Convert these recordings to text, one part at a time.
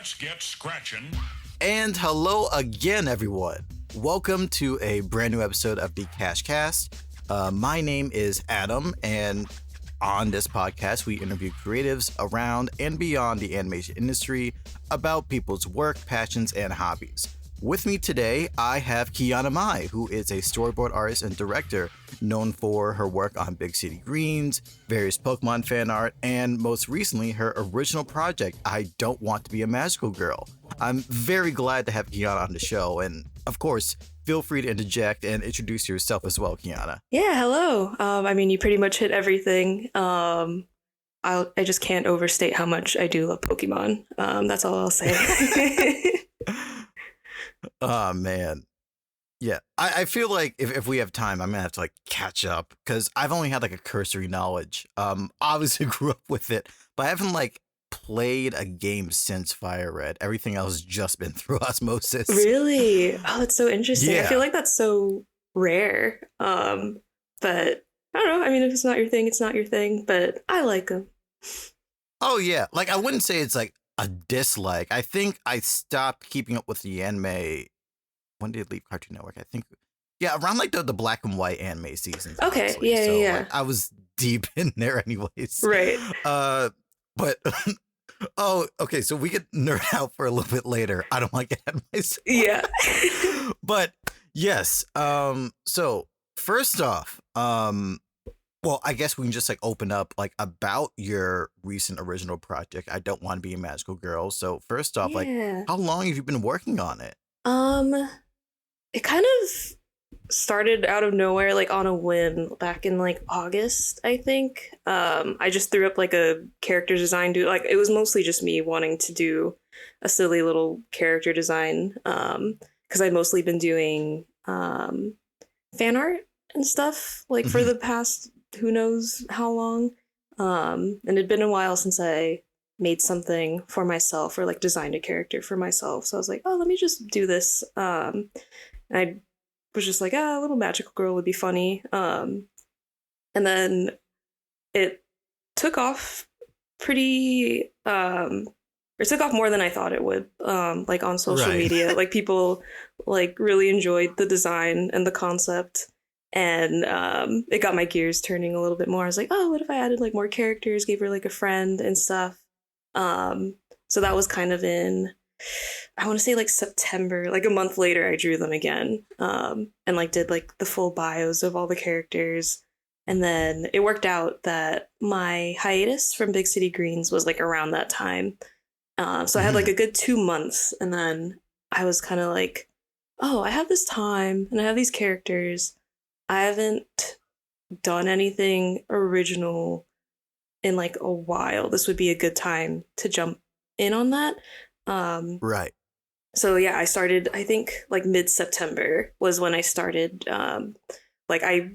Let's get scratching. And hello again, everyone. Welcome to a brand new episode of the KashCast. My name is Adam, and on this podcast, we interview creatives around and beyond the animation industry about people's work, passions, and hobbies. With me today, I have Kiana Mai, who is a storyboard artist and director known for her work on Big City Greens, various Pokemon fan art, and most recently, her original project, I Don't Want to Be a Magical Girl. I'm very glad to have Kiana on the show, and of course, feel free to interject and introduce yourself as well, Kiana. Yeah, hello. You pretty much hit everything. I just can't overstate how much I do love Pokemon. That's all I'll say. Oh, man. Yeah, I feel like if we have time, I'm going to have to catch up because I've only had a cursory knowledge. Obviously grew up with it, but I haven't played a game since Fire Red. Everything else has just been through osmosis. Really? Oh, that's so interesting. Yeah. I feel like that's so rare. But I don't know. If it's not your thing, it's not your thing, but I like them. Oh, yeah. I wouldn't say it's a dislike. I think I stopped keeping up with the anime. When did it leave Cartoon Network? I think, around the black and white anime seasons. Okay, honestly. yeah. I was deep in there anyways. Right. But oh, okay. So we could nerd out for a little bit later. I don't want to get ahead of myself. Yeah. But yes. So first off, well, I guess we can just open up about your recent original project. I Don't Want to Be a Magical Girl. So first off, how long have you been working on it? It kind of started out of nowhere, on a whim back in August, I think. I just threw up a character design it was mostly just me wanting to do a silly little character design. Because I've mostly been doing fan art and stuff for the past who knows how long. And it'd been a while since I made something for myself or designed a character for myself. So I was like, oh, let me just do this. And I was just like, a little magical girl would be funny. And then it took off it took off more than I thought it would, on social media. People really enjoyed the design and the concept. And it got my gears turning a little bit more. I was like, oh, what if I added more characters, gave her a friend and stuff. So that was kind of in, I want to say September, a month later, I drew them again. And did the full bios of all the characters. And then it worked out that my hiatus from Big City Greens was around that time. So I had a good 2 months, and then I was kind of oh, I have this time and I have these characters. I haven't done anything original in a while. This would be a good time to jump in on that. Right. So yeah, I started, I think mid-September was when I started. I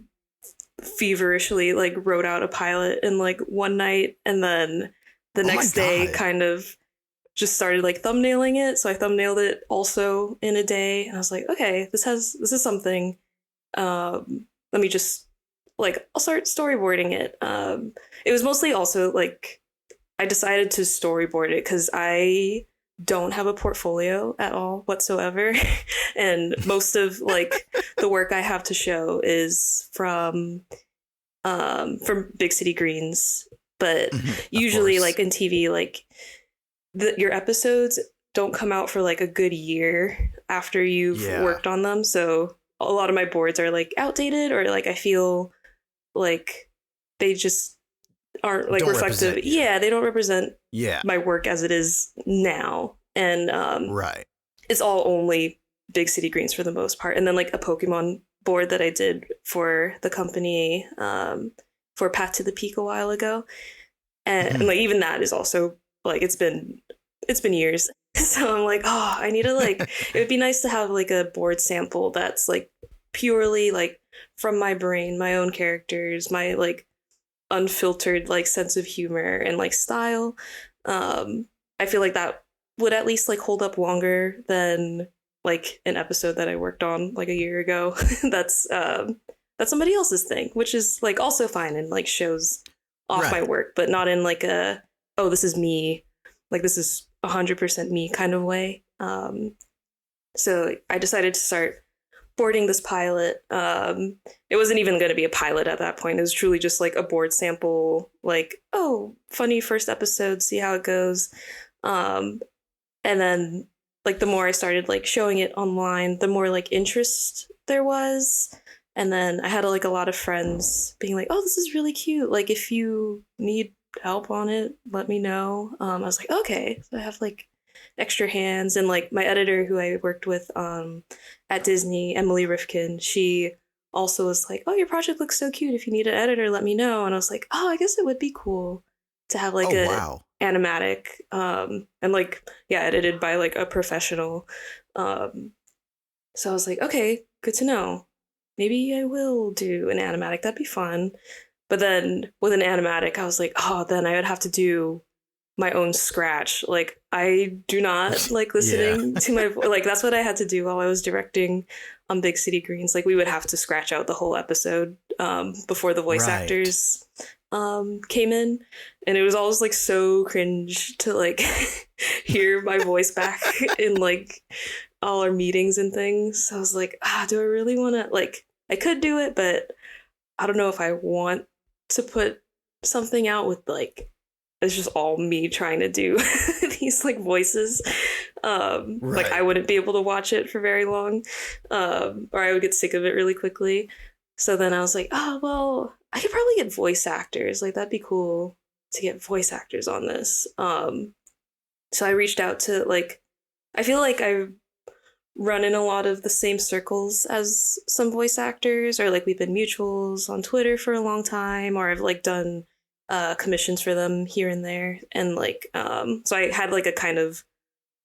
feverishly wrote out a pilot in one night, and then the next day kind of just started thumbnailing it. So I thumbnailed it also in a day, and I was like, okay, this is something. Let me just I'll start storyboarding it. It was mostly also I decided to storyboard it because I don't have a portfolio at all whatsoever. And most of the work I have to show is from Big City Greens. But usually in TV, your episodes don't come out for a good year after you've worked on them. So a lot of my boards are outdated, or I feel they just aren't reflective. Yeah, they don't represent my work as it is now. And right. It's all only Big City Greens for the most part. And then a Pokemon board that I did for the company for Path to the Peak a while ago. And, and even that is also it's been years. So I'm oh, I need to it would be nice to have a board sample that's purely from my brain, my own characters, my unfiltered sense of humor and style. I feel that would at least hold up longer than an episode that I worked on a year ago. That's somebody else's thing, which is also fine and shows off my work, but not in a, oh, this is me. This is 100% me kind of way. So I decided to start boarding this pilot. It wasn't even going to be a pilot at that point. It was truly just like a board sample, like, oh, funny first episode, see how it goes. And then like the more I started like showing it online, the more like interest there was. And then I had like a lot of friends being like, oh, this is really cute. Like if you need help on it, let me know. I was like, okay. So I have like extra hands, and like my editor who I worked with at Disney, Emily Rifkin, she also was like, oh, your project looks so cute. If you need an editor, let me know. And I was like, oh, I guess it would be cool to have like animatic and like, yeah, edited by like a professional. So I was like, okay, good to know. Maybe I will do an animatic. That'd be fun. But then with an animatic, I was like, oh, then I would have to do my own scratch. Like I do not like listening to my like that's what I had to do while I was directing on Big City Greens. Like we would have to scratch out the whole episode before the voice actors came in, and it was always like so cringe to like hear my voice back in like all our meetings and things. So I was like, do I really want to, like, I could do it, but I don't know if I want to put something out with like it's just all me trying to do these like voices. Like I wouldn't be able to watch it for very long, or I would get sick of it really quickly. So then I was like, oh, well, I could probably get voice actors. Like that'd be cool to get voice actors on this. So I reached out to like, I feel like I've run in a lot of the same circles as some voice actors, or like we've been mutuals on Twitter for a long time, or I've like done commissions for them here and there. And like, so I had like a kind of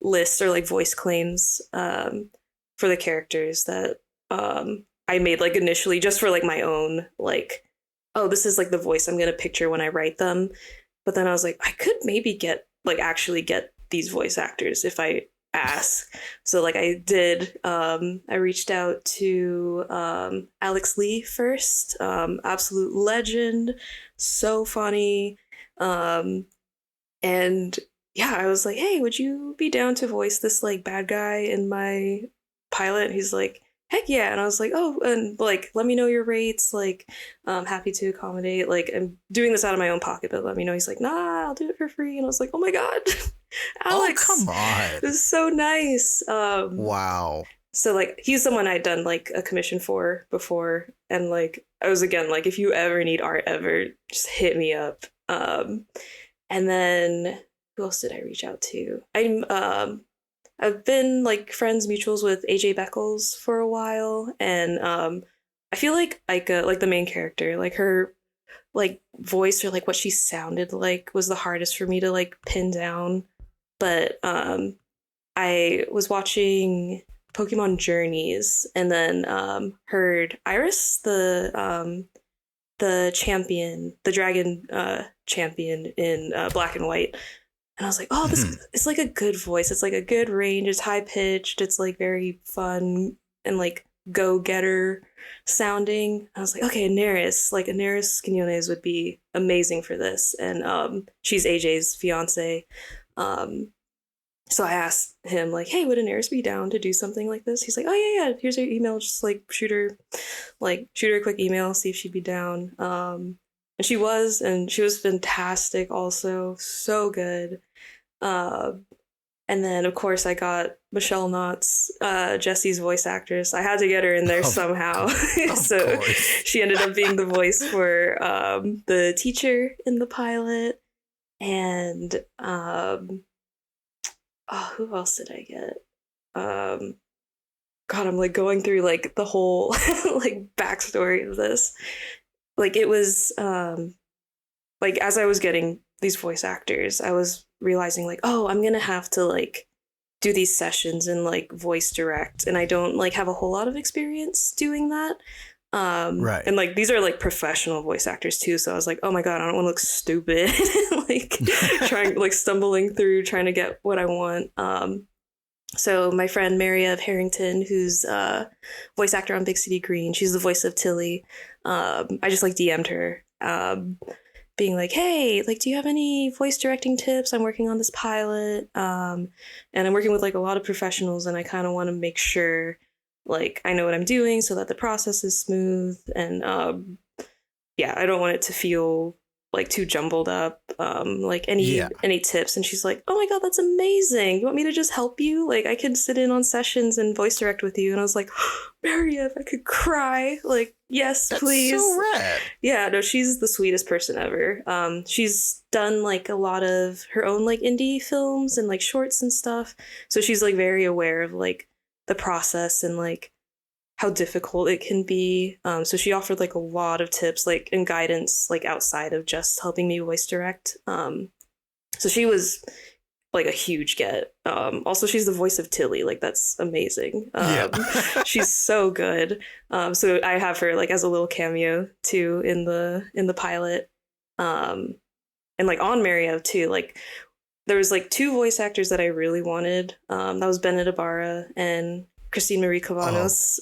list or like voice claims for the characters that I made like initially just for like my own, like, oh, this is like the voice I'm going to picture when I write them. But then I was like, I could maybe get like actually get these voice actors if I ask. So like I did, I reached out to Alex Lee first, absolute legend, so funny. And yeah, I was like, hey, would you be down to voice this like bad guy in my pilot? He's like, heck yeah. And I was like, oh, and like, let me know your rates. Like, I'm happy to accommodate. Like, I'm doing this out of my own pocket, but let me know. He's like, nah, I'll do it for free. And I was like, oh my God, Alex, oh, come on. It was so nice. Wow. So like, he's someone I'd done like a commission for before. And like, I was again, like, if you ever need art ever, just hit me up. And then who else did I reach out to? I've been like friends mutuals with AJ Beckles for a while, and I feel like Ika, like the main character, like her like voice or like what she sounded like was the hardest for me to like pin down. But I was watching Pokemon Journeys and then heard Iris, the champion, the dragon champion in Black and White. And I was like, oh, this it's like a good voice. It's like a good range. It's high pitched. It's like very fun and like go-getter sounding. I was like, okay, Neris, like Neris Quinones would be amazing for this. And she's AJ's fiance. So I asked him like, hey, would Neris be down to do something like this? He's like, oh yeah, here's her email. Just like shoot her a quick email, see if she'd be down. And she was fantastic also. So good. And then of course I got Michelle Knotts, Jessie's voice actress. I had to get her in there somehow. So she ended up being the voice for the teacher in the pilot. And who else did I get? God, I'm like going through like the whole like backstory of this. Like it was like as I was getting these voice actors, I was realizing like, oh, I'm gonna have to like do these sessions and like voice direct, and I don't like have a whole lot of experience doing that. Right. And like these are like professional voice actors too, so I was like, oh my God, I don't want to look stupid like trying like stumbling through trying to get what I want. So my friend Maria of Harrington, who's a voice actor on Big City Green, she's the voice of Tilly. I just like DM'd her being like, hey, like, do you have any voice directing tips? I'm working on this pilot. And I'm working with like a lot of professionals, and I kind of want to make sure like I know what I'm doing so that the process is smooth. And yeah, I don't want it to feel like too jumbled up. Like any tips. And she's like, oh my God, that's amazing. You want me to just help you? Like I could sit in on sessions and voice direct with you. And I was like, Mary, if I could cry, like, yes, That's please. so rad. Yeah, no, she's the sweetest person ever. She's done like a lot of her own like indie films and like shorts and stuff. So she's like very aware of like the process and like how difficult it can be. So she offered like a lot of tips like and guidance like outside of just helping me voice direct. So she was like a huge get. Also, she's the voice of Tilly. Like that's amazing. She's so good. So I have her like as a little cameo too in the pilot. And like on Mario too. Like there was like two voice actors that I really wanted. That was Bennett Ibarra and Christine Marie Cavanos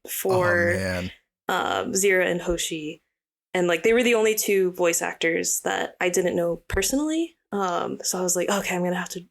for Zira and Hoshi. And like they were the only two voice actors that I didn't know personally. So I was like, okay, I'm gonna have to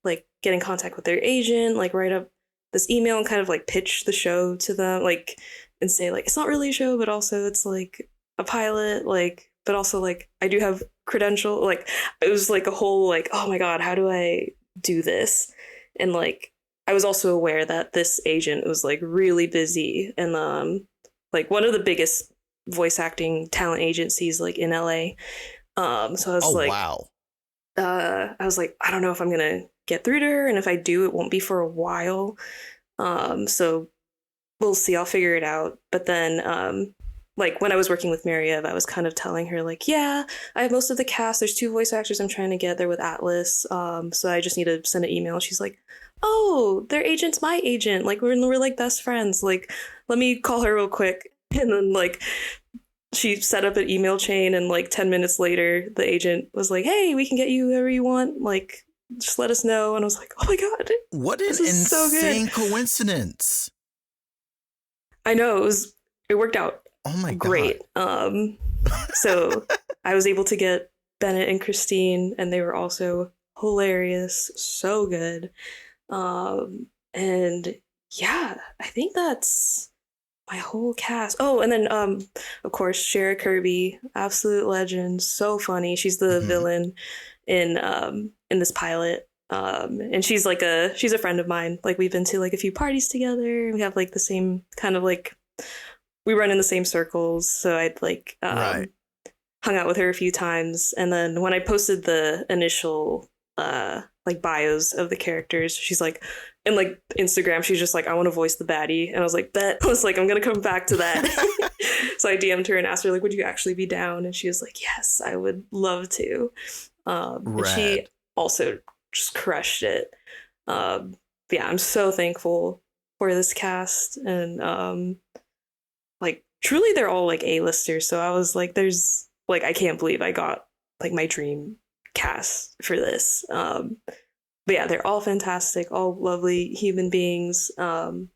like get in contact with their agent, like write up this email and kind of like pitch the show to them, like and say like it's not really a show, but also it's like a pilot, like but also like I do have credential. Like it was like a whole like, oh my God, how do I do this? And like I was also aware that this agent was like really busy and like one of the biggest voice acting talent agencies like in LA. So I was wow. I was like, I don't know if I'm gonna get through to her, and if I do, it won't be for a while. So we'll see. I'll figure it out. But then, like when I was working with Mariev, I was kind of telling her like, yeah, I have most of the cast. There's two voice actors I'm trying to get there with Atlas. So I just need to send an email. She's like, oh, their agent's my agent. Like we're like best friends. Like let me call her real quick. And then like she set up an email chain, and like 10 minutes later the agent was like, hey, we can get you whoever you want, like just let us know. And I was like, oh my God, what an insane coincidence. I know, it worked out great. So I was able to get Bennett and Christine, and they were also hilarious, so good. And yeah, I think that's my whole cast. Oh, and then of course Shara Kirby, absolute legend, so funny. She's the villain in this pilot. And she's a friend of mine. Like we've been to like a few parties together. We have like the same kind of like we run in the same circles. So I'd like hung out with her a few times. And then when I posted the initial like bios of the characters, she's like, and like Instagram, she's just like, I want to voice the baddie. And I was like, bet. I was like, I'm gonna come back to that. So I DM'd her and asked her like, would you actually be down? And she was like, yes, I would love to. And she also just crushed it. Yeah, I'm so thankful for this cast. And like truly they're all like A-listers. So I was like, there's like, I can't believe I got like my dream cast for this. But yeah, they're all fantastic, all lovely human beings. And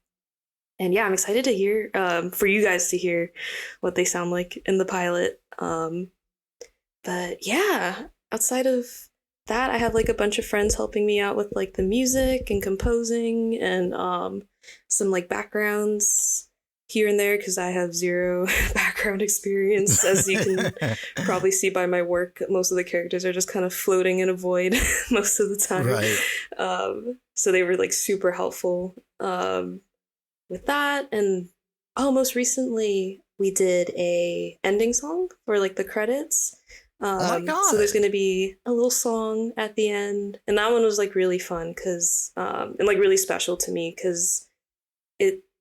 yeah, I'm excited to hear for you guys to hear what they sound like in the pilot. But yeah, outside of that, I have like a bunch of friends helping me out with like the music and composing and some like backgrounds here and there, because I have zero background experience. As you can probably see by my work, most of the characters are just kind of floating in a void most of the time. Right. So they were like super helpful with that. And most recently we did a ending song for like the credits. Oh my God. So there's going to be a little song at the end. And that one was like really fun because and like really special to me because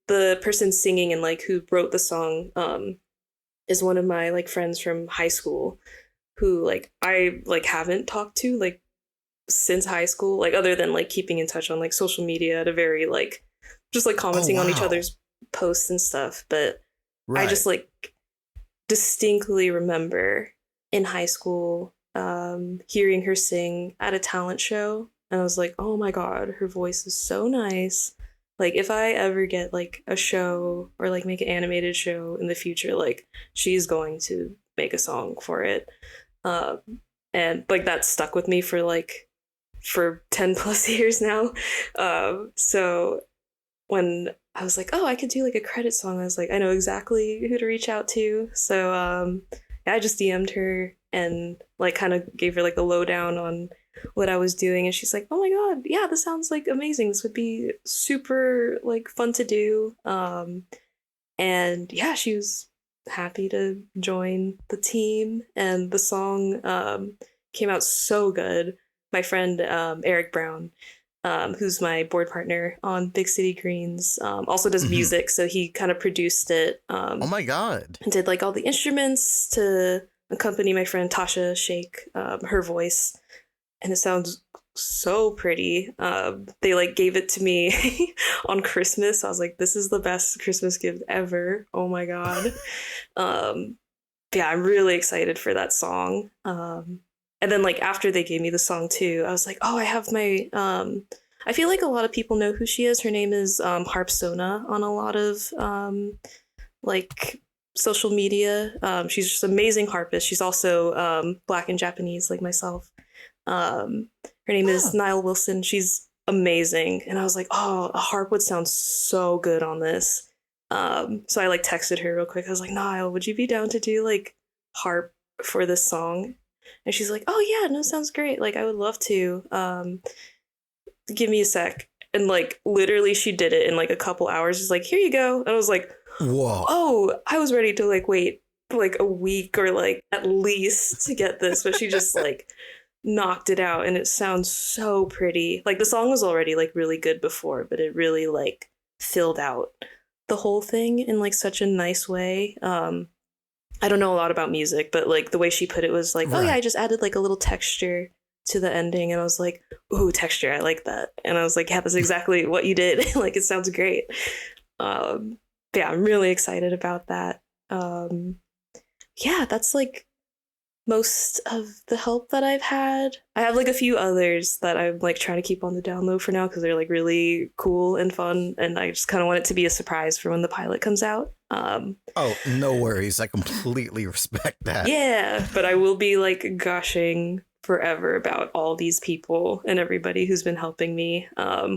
the person singing and like who wrote the song is one of my like friends from high school who like I like haven't talked to like since high school, like other than like keeping in touch on like social media at a very like just like commenting on each other's posts and stuff. But I just like distinctly remember in high school hearing her sing at a talent show, and I was like, oh my God, her voice is so nice. Like if I ever get like a show or like make an animated show in the future, like she's going to make a song for it. Um, and like that stuck with me for 10 plus years now. So when I was like, oh, I could do like a credit song, I was like, I know exactly who to reach out to. So yeah, I just DM'd her and like kind of gave her like the lowdown on what I was doing, and she's like, oh my god, yeah, this sounds like amazing. This would be super like fun to do. And yeah, she was happy to join the team, and the song came out so good. My friend Eric Brown, who's my board partner on Big City Greens, also does music, so he kind of produced it. Oh my god! And did like all the instruments to accompany my friend Tasha Shake, her voice, and it sounds so pretty. They like gave it to me on Christmas. I was like, this is the best Christmas gift ever. Oh my god. Yeah, I'm really excited for that song. And then like after they gave me the song too, I was like, oh, I have my I feel like a lot of people know who she is. Her name is Harpsona on a lot of like social media. She's just an amazing harpist. She's also Black and Japanese like myself. Her name is Niall Wilson. She's amazing. And I was like, oh, a harp would sound so good on this. So I like texted her real quick. I was like, Niall, would you be down to do like harp for this song? And she's like, oh yeah, no, sounds great. Like I would love to. Give me a sec. And like literally she did it in like a couple hours. She's like, here you go. And I was like, whoa. Oh, I was ready to like wait like a week or like at least to get this, but she just like knocked it out, and it sounds so pretty. Like the song was already like really good before, but it really like filled out the whole thing in like such a nice way. I don't know a lot about music, but like the way she put it was like, oh yeah, I just added like a little texture to the ending, and I was like, ooh, texture, I like that. And I was like, yeah, that's exactly what you did. Like it sounds great. Yeah, I'm really excited about that. Yeah, that's like most of the help that I've had. I have like a few others that I'm like trying to keep on the down low for now because they're like really cool and fun, and I just kind of want it to be a surprise for when the pilot comes out. Oh, no worries. I completely respect that. Yeah, but I will be like gushing forever about all these people and everybody who's been helping me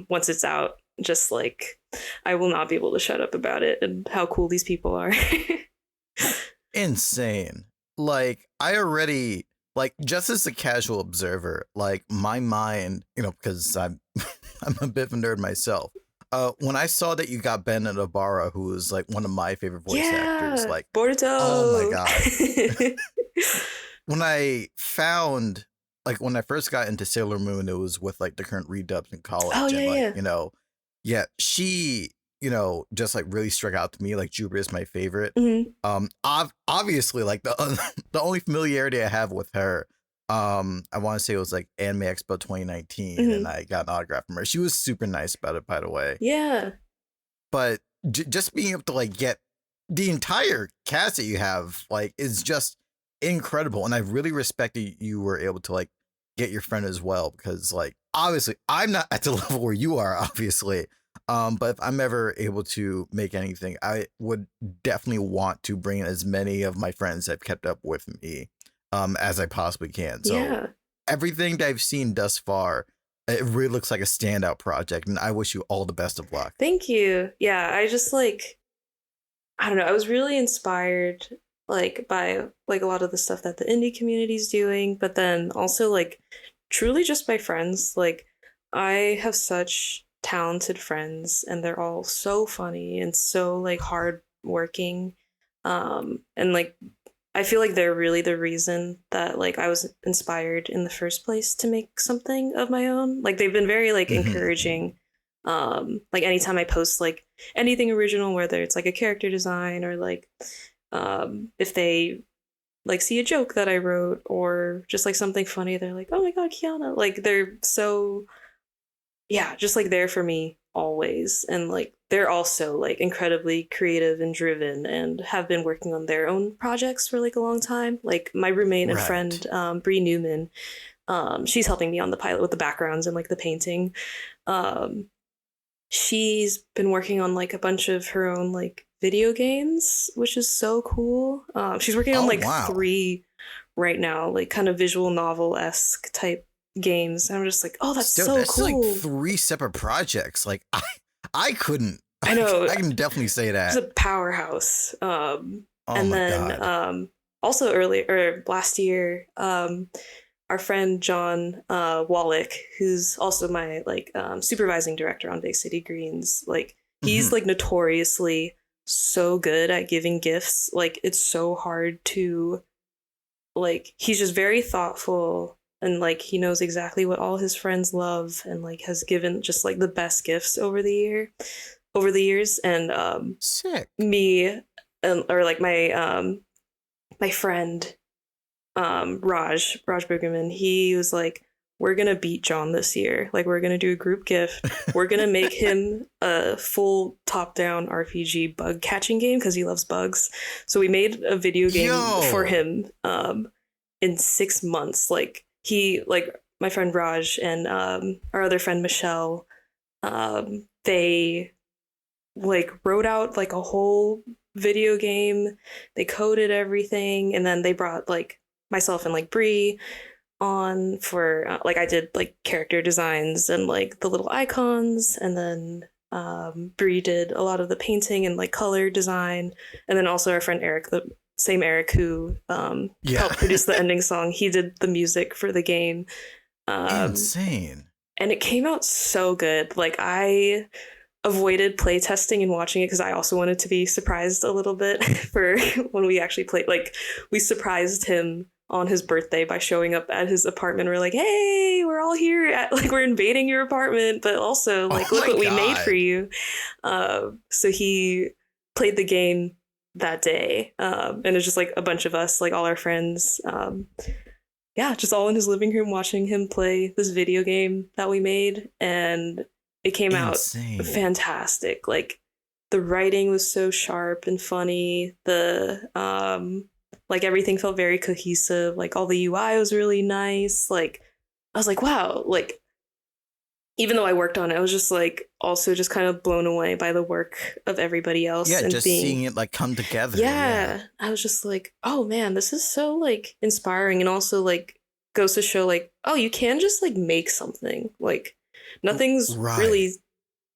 once it's out. Just like I will not be able to shut up about it and how cool these people are. Insane. Like I already, like, just as a casual observer, like my mind, because I'm I'm a bit of a nerd myself. When I saw that you got Ben Ibarra, who was like one of my favorite voice actors, like Borto. Oh my god. When I found, like, when I first got into Sailor Moon, it was with like the current redubs in college. Oh, yeah, and like, yeah, she, just like really struck out to me. Like Jupiter is my favorite. Mm-hmm. Obviously, like the only familiarity I have with her, I want to say it was like Anime Expo 2019, and I got an autograph from her. She was super nice about it, by the way. Yeah. But just being able to like get the entire cast that you have, like, is just incredible. And I really respect that you were able to like get your friend as well, because like obviously I'm not at the level where you are, obviously. But if I'm ever able to make anything, I would definitely want to bring in as many of my friends that have kept up with me as I possibly can. So everything that I've seen thus far, it really looks like a standout project, and I wish you all the best of luck. Thank you. Yeah, I just like, I don't know, I was really inspired like by like a lot of the stuff that the indie community is doing, but then also like truly just my friends. Like I have such talented friends, and they're all so funny and so like hard working, and like I feel like they're really the reason that like I was inspired in the first place to make something of my own. Like they've been very like encouraging. Like anytime I post like anything original, whether it's like a character design or like if they like see a joke that I wrote or just like something funny, they're like, oh my god, Kiana. Like they're so, yeah, just like there for me always. And like they're also like incredibly creative and driven and have been working on their own projects for like a long time. Like my roommate and friend Bree Newman, she's helping me on the pilot with the backgrounds and like the painting. She's been working on like a bunch of her own like video games, which is so cool. She's working on like 3 right now, like kind of visual novel-esque type games. And I'm just like, oh, that's Still, so that's cool. like 3 separate projects. Like I couldn't. I know. I can definitely say that. It's a powerhouse. Oh And my then god. also earlier or last year, our friend John Wallach, who's also my like supervising director on Big City Greens, like he's Mhm. like notoriously so good at giving gifts. Like it's so hard to like he's just very thoughtful and like he knows exactly what all his friends love and like has given just like the best gifts over the years and Sick. me or like my friend Raj Brueggemann, he was like, we're gonna beat John this year. Like we're gonna do a group gift. We're gonna make him a full top-down RPG bug catching game because he loves bugs. So we made a video game for him in 6 months. Like he like my friend Raj and our other friend Michelle, they like wrote out like a whole video game. They coded everything, and then they brought like myself and like Bree on for like I did like character designs and like the little icons, and then Bree did a lot of the painting and like color design, and then also our friend Eric, the same Eric who helped produce the ending song. He did the music for the game. Insane. And it came out so good. Like I avoided play testing and watching it because I also wanted to be surprised a little bit for when we actually played. Like we surprised him on his birthday by showing up at his apartment. We're like, hey, we're all here at like we're invading your apartment, but also like look what we made for you. So he played the game that day, and it's just like a bunch of us, like all our friends. Yeah, just all in his living room watching him play this video game that we made, and it came Insane. out fantastic. Like the writing was so sharp and funny. The like everything felt very cohesive. Like all the UI was really nice. Like I was like, wow, like even though I worked on it, I was just like also just kind of blown away by the work of everybody else. Yeah, and just seeing it like come together. Yeah, I was just like, oh man, this is so like inspiring, and also like goes to show like, oh, you can just like make something. Like nothing's really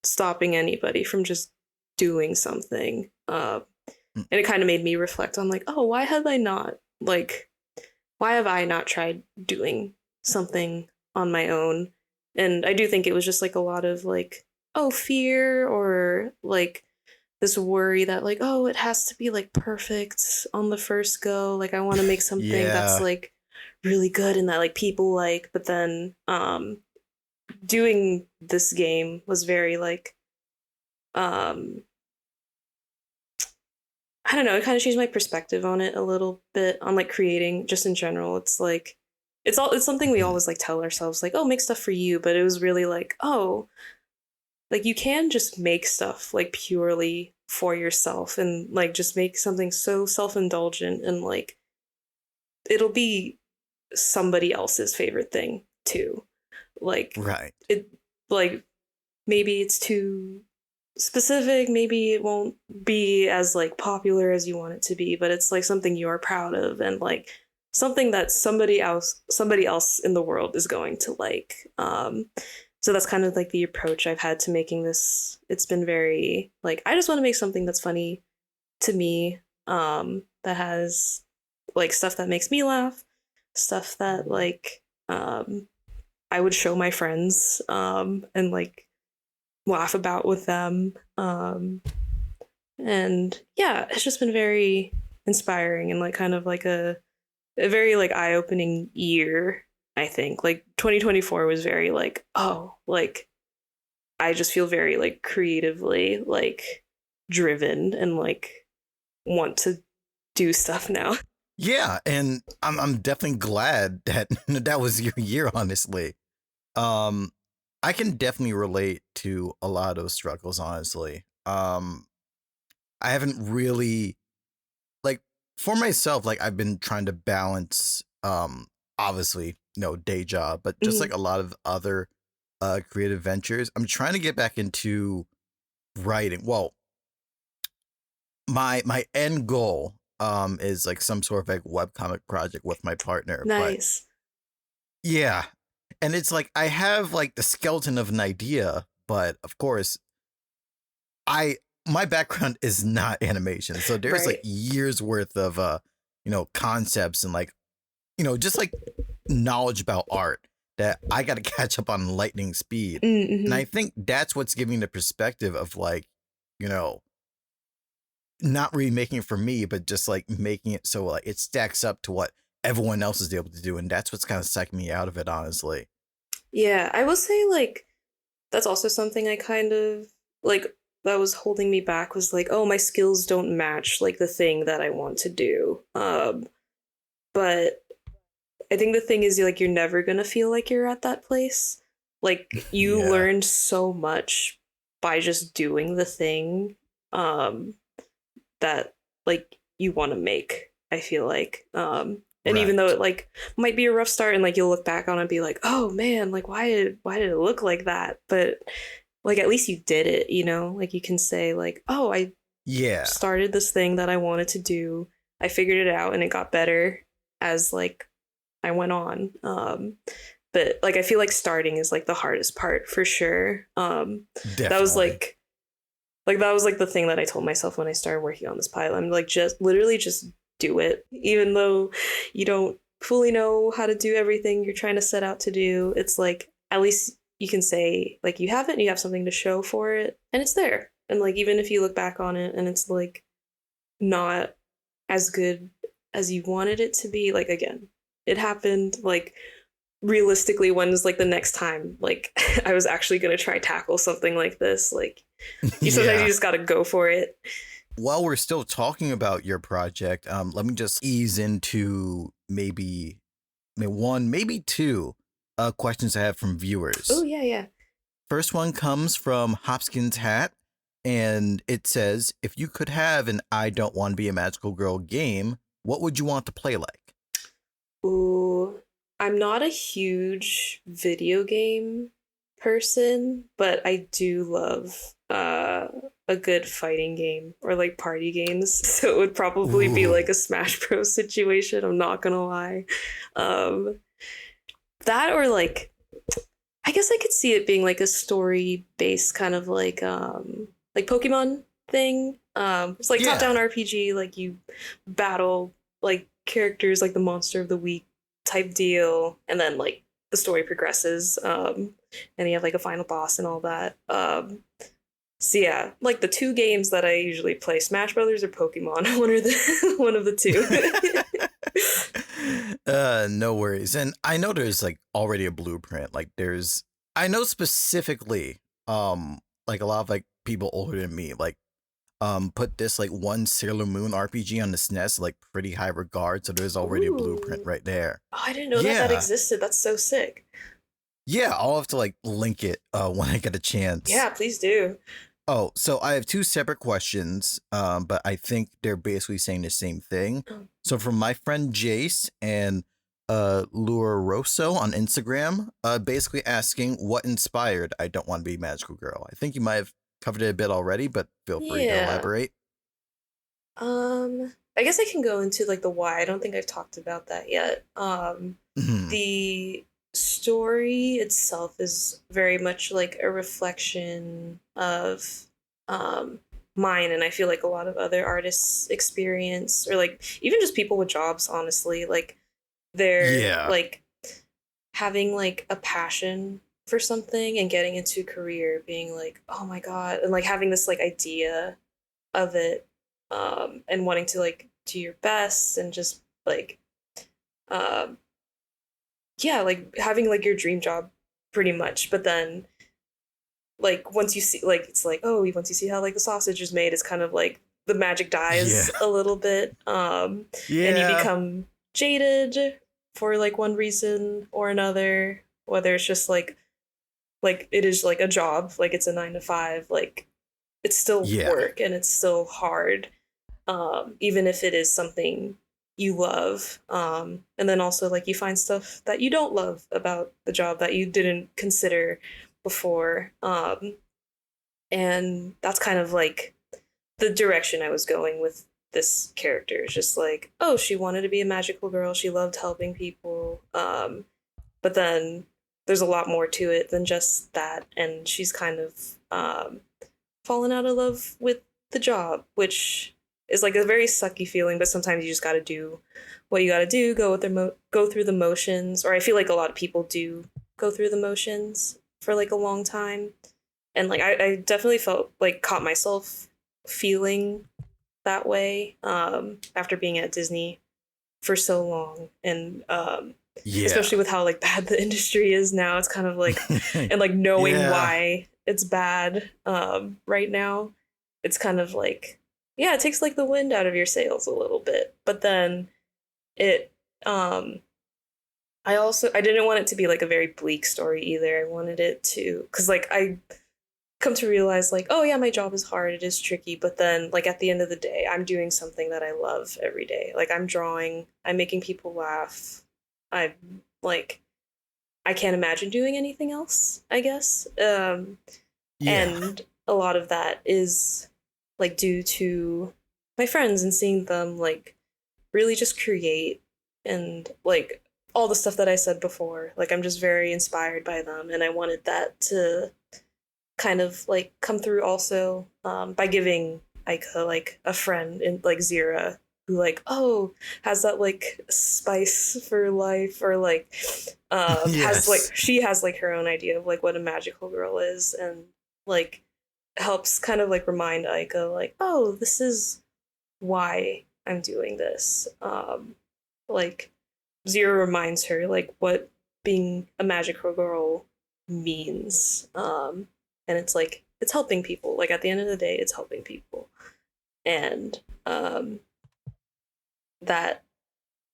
stopping anybody from just doing something. And it kind of made me reflect on like, oh, why have I not tried doing something on my own? And I do think it was just like a lot of like, oh, fear or like this worry that like, oh, it has to be like perfect on the first go. Like I want to make something that's like really good and that like people like, but then doing this game was very like I don't know, it kind of changed my perspective on it a little bit on like creating just in general. It's like it's something we always like tell ourselves like, oh, make stuff for you, but it was really like, oh, like you can just make stuff like purely for yourself and like just make something so self-indulgent and like it'll be somebody else's favorite thing too. Like it like maybe it's too specific, maybe it won't be as like popular as you want it to be, but it's like something you're proud of and like something that somebody else in the world is going to like. So that's kind of like the approach I've had to making this. It's been very like I just want to make something that's funny to me, that has like stuff that makes me laugh, stuff that like I would show my friends and like laugh about with them. And yeah, it's just been very inspiring and like kind of like a very like eye-opening year. I think like 2024 was very like, oh, like I just feel very like creatively like driven and like want to do stuff now. Yeah, and I'm definitely glad that that was your year, honestly. I can definitely relate to a lot of those struggles, honestly. I haven't really like for myself, like I've been trying to balance obviously no day job, but just like a lot of other creative ventures. I'm trying to get back into writing. Well, my end goal is like some sort of like webcomic project with my partner. Nice. But yeah. And it's like I have like the skeleton of an idea, but of course my background is not animation. So there's like Right. years worth of concepts and like just like knowledge about art that I got to catch up on lightning speed. And I think that's what's giving the perspective of like, not really making it for me, but just like making it so like it stacks up to what everyone else is able to do. And that's what's kind of sucking me out of it, honestly. Yeah, I will say like that's also something I kind of like that was holding me back was like, oh, my skills don't match like the thing that I want to do. But I think the thing is like you're never gonna feel like you're at that place. Like you Yeah. learned so much by just doing the thing that like you want to make, I feel like. And even though it like might be a rough start and like you'll look back on it and be like, oh man, like why did it look like that? But like at least you did it, like you can say like, oh, I started this thing that I wanted to do. I figured it out and it got better as like I went on. But like I feel like starting is like the hardest part for sure. Definitely. That was like that was like the thing that I told myself when I started working on this pilot. I'm like, just literally just do it, even though you don't fully know how to do everything you're trying to set out to do. It's like at least you can say like you have it and you have something to show for it and it's there. And like even if you look back on it and it's like not as good as you wanted it to be, like again, it happened. Like realistically, when's like the next time like I was actually gonna try tackle something like this? Like you sometimes you just gotta go for it. While we're still talking about your project, let me just ease into maybe one, maybe two questions I have from viewers. Oh, yeah. First one comes from Hopkins Hat, and it says, if you could have an I Don't Want to Be a Magical Girl game, what would you want to play like? Ooh, I'm not a huge video game person, but I do love a good fighting game or like party games. So it would probably be like a Smash Bros situation, I'm not gonna lie. That or like I guess I could see it being like a story based kind of like Pokemon thing. It's like top down RPG, like you battle like characters like the monster of the week type deal, and then like the story progresses, and you have like a final boss and all that. So yeah, like the two games that I usually play, Smash Brothers or Pokemon, one of the two. No worries. And I know there's like already a blueprint. Like I know specifically, like a lot of like people older than me, like put this like one Sailor Moon RPG on the SNES like pretty high regard. So there's already a blueprint right there. Oh, I didn't know that existed. That's so sick. Yeah, I'll have to like link it when I get a chance. Yeah, please do. Oh, so I have two separate questions, but I think they're basically saying the same thing. So from my friend Jace and Lura Rosso on Instagram, basically asking what inspired I Don't Want to Be a Magical Girl. I think you might have covered it a bit already, but feel free to elaborate. I guess I can go into like the why. I don't think I've talked about that yet. The story itself is very much like a reflection of mine, and I feel like a lot of other artists experience, or like even just people with jobs, honestly, like they're like having like a passion for something and getting into a career being like, oh my god, and like having this like idea of it, and wanting to like do your best and just like yeah, like having like your dream job pretty much. But then like once you see like it's like, oh, once you see how like the sausage is made, it's kind of like the magic dies a little bit, and you become jaded for like one reason or another, whether it's just like it is like a job, like it's a 9 to 5, like it's still work and it's still hard, even if it is something you love, and then also like you find stuff that you don't love about the job that you didn't consider before, and that's kind of like the direction I was going with this character. It's just like, oh, she wanted to be a magical girl. She loved helping people. But then there's a lot more to it than just that. And she's kind of fallen out of love with the job, which is like a very sucky feeling. But sometimes you just got to do what you got to do. Go through the motions. Or I feel like a lot of people do go through the motions for like a long time. And like I definitely felt like caught myself feeling that way after being at Disney for so long, and especially with how like bad the industry is now. It's kind of like and like knowing why it's bad right now. It's kind of like it takes like the wind out of your sails a little bit, but then it I didn't want it to be like a very bleak story either. I wanted it to, because like I come to realize like, oh yeah, my job is hard, it is tricky, but then like at the end of the day, I'm doing something that I love every day. Like I'm drawing, I'm making people laugh. I'm like, I can't imagine doing anything else, I guess. And a lot of that is like due to my friends and seeing them like really just create, and like all the stuff that I said before. Like I'm just very inspired by them, and I wanted that to kind of like come through also by giving Aika like a friend in like Zira, who like has that like spice for life, or like has like she has like her own idea of like what a magical girl is, and like helps kind of like remind Aika like, oh, this is why I'm doing this. Like Zira reminds her like what being a magical girl means. And it's like, it's helping people. Like at the end of the day, it's helping people. And that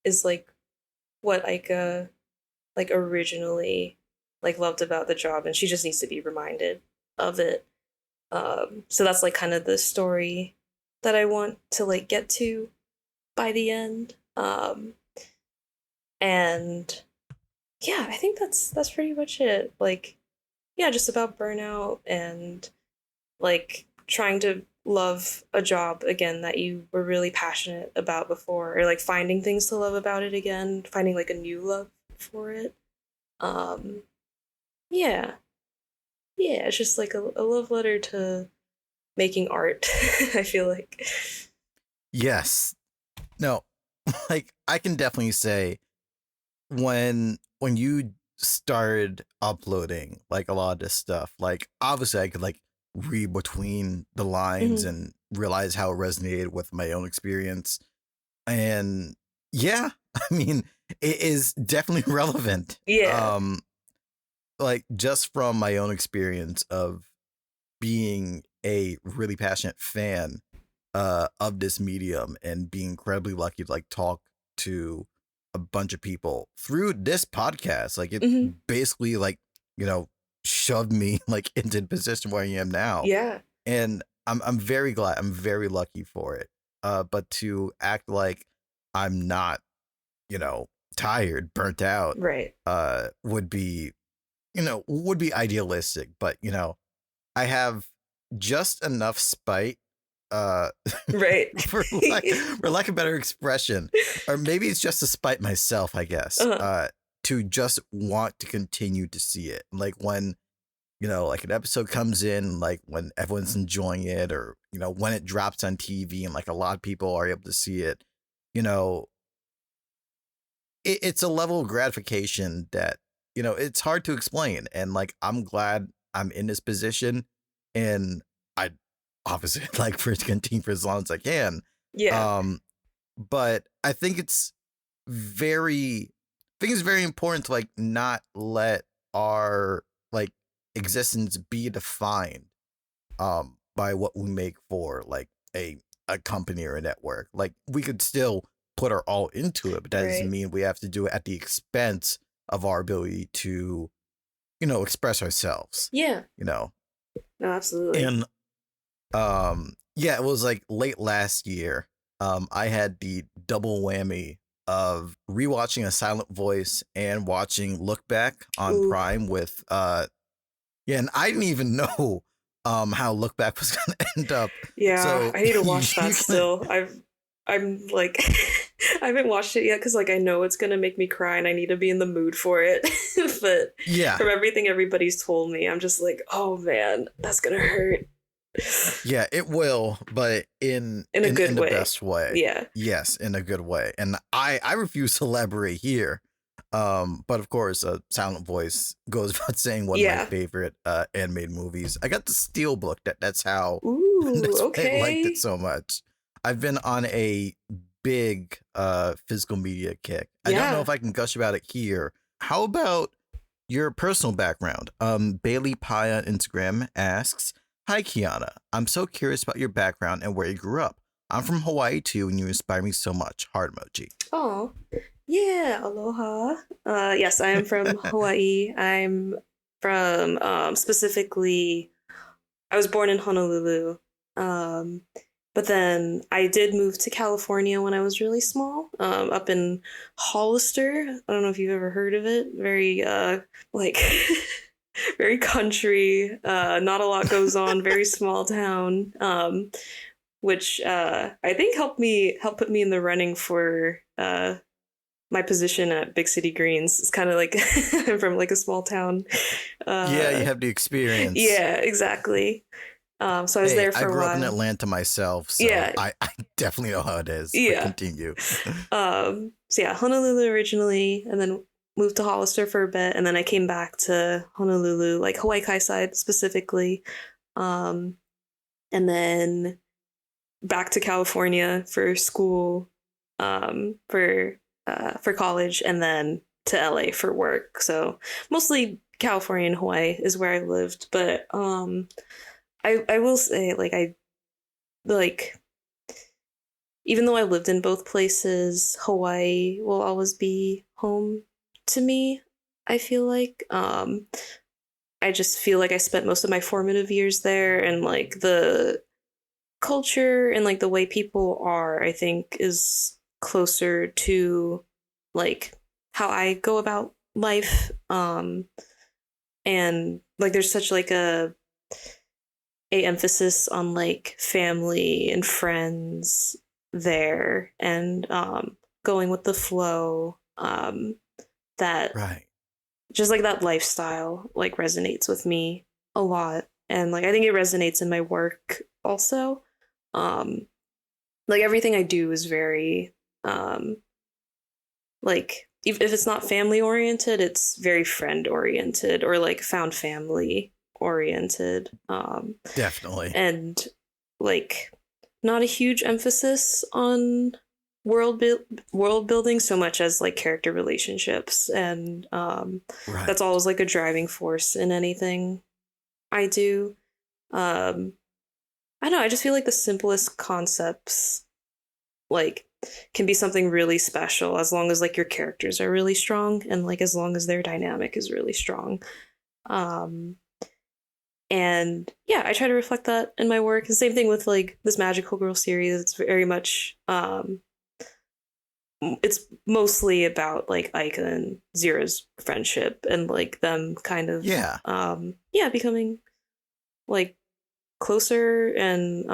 is like what Aika like originally like loved about the job, and she just needs to be reminded of it. So that's like kind of the story that I want to like get to by the end. And yeah, I think that's pretty much it. Like, yeah, just about burnout and like trying to love a job again that you were really passionate about before, or like finding things to love about it again, finding like a new love for it. Yeah, it's just like a love letter to making art. I feel like. Yes. No, like I can definitely say when you started uploading like a lot of this stuff, like obviously I could like read between the lines and realize how it resonated with my own experience. And yeah, I mean, it is definitely relevant. Yeah. Like just from my own experience of being a really passionate fan of this medium, and being incredibly lucky to like talk to a bunch of people through this podcast. Like it basically like, shoved me like into the position where I am now. Yeah. And I'm very glad. I'm very lucky for it. But to act like I'm not, tired, burnt out, Right. would be idealistic. But, I have just enough spite, right. for lack of better expression, or maybe it's just to spite myself, I guess, to just want to continue to see it. Like when, like an episode comes in, like when everyone's enjoying it, or, when it drops on TV and like a lot of people are able to see it, it's a level of gratification that, it's hard to explain. And like, I'm glad I'm in this position, and I obviously like for it to continue for as long as I can. Yeah. But I think it's very important to like not let our like existence be defined by what we make for like a company or a network. Like we could still put our all into it, but that doesn't mean we have to do it at the expense of our ability to, express ourselves. Yeah. No, absolutely. And yeah, it was like late last year. I had the double whammy of rewatching A Silent Voice and watching Look Back on Prime with and I didn't even know how Look Back was gonna end up. Yeah, so I need to watch that still. I'm like, I haven't watched it yet because like I know it's gonna make me cry and I need to be in the mood for it. But Yeah. from everything everybody's told me, I'm just like, oh man, that's gonna hurt. Yeah, it will, but In a good in the way. best way. Yeah. Yes, in a good way. And I refuse to elaborate here. But of course, Silent Voice goes without saying one of my Yeah. favorite animated movies. I got the Steelbook. That's how Ooh, that's why I liked okay. it so much. I've been on a big physical media kick. I don't know Yeah. if I can gush about it here. How about your personal background? Bailey Pie on Instagram asks, "Hi Kiana, I'm so curious about your background and where you grew up. I'm from Hawaii too, and you inspire me so much. Heart emoji." Oh, yeah. Aloha. Yes, I am from Hawaii. I'm from specifically, I was born in Honolulu. Um, but then I did move to California when I was really small, up in Hollister. I don't know if you've ever heard of it. Very like very country. Not a lot goes on. Very small town. Which I think helped put me in the running for my position at Big City Greens. It's kind of like I'm from like a small town. Yeah, you Uh, have the experience. yeah, exactly. So I was Hey, there I for a grew up in while. Atlanta myself, so Yeah, I definitely know how it is. But yeah. continue. So yeah, Honolulu originally, and then moved to Hollister for a bit, and then I came back to Honolulu, like Hawaii Kai side specifically, um, and then back to California for school, for college, and then to LA for work. So mostly California and Hawaii is where I lived, but I will say I like even though I lived in both places, Hawaii will always be home to me. I feel like I just feel like I spent most of my formative years there, and like the culture and like the way people are, I think is closer to like how I go about life. And like there's such like a emphasis on like family and friends there, and going with the flow, that Right. just like that lifestyle like resonates with me a lot, and like I think it resonates in my work also. um like everything I do is very like if it's not family oriented, it's very friend oriented or like found family oriented. Definitely. And like not a huge emphasis on world building so much as like character relationships, and Right. that's always like a driving force in anything I do. um I don't know, I just feel like the simplest concepts like can be something really special as long as like your characters are really strong, and like as long as their dynamic is really strong. um and yeah, I try to reflect that in my work. And same thing with like this Magical Girl series. It's very much it's mostly about like Aika and Zira's friendship and like them kind of Yeah. yeah, becoming like closer, and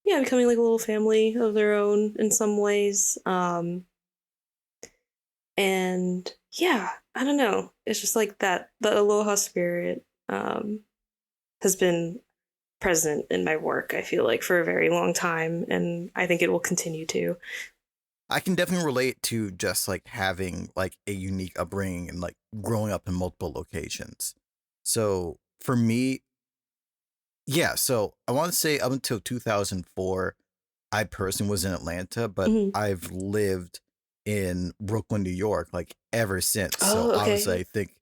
yeah, becoming like a little family of their own in some ways. And yeah, I don't know, it's just like that the aloha spirit has been present in my work, I feel like, for a very long time, and I think it will continue to. I can definitely relate to just like having like a unique upbringing and like growing up in multiple locations. So for me, yeah, so I want to say up until 2004, I personally was in Atlanta, but Mhm. I've lived in Brooklyn, New York, like ever since. So Oh, obviously, okay. I think,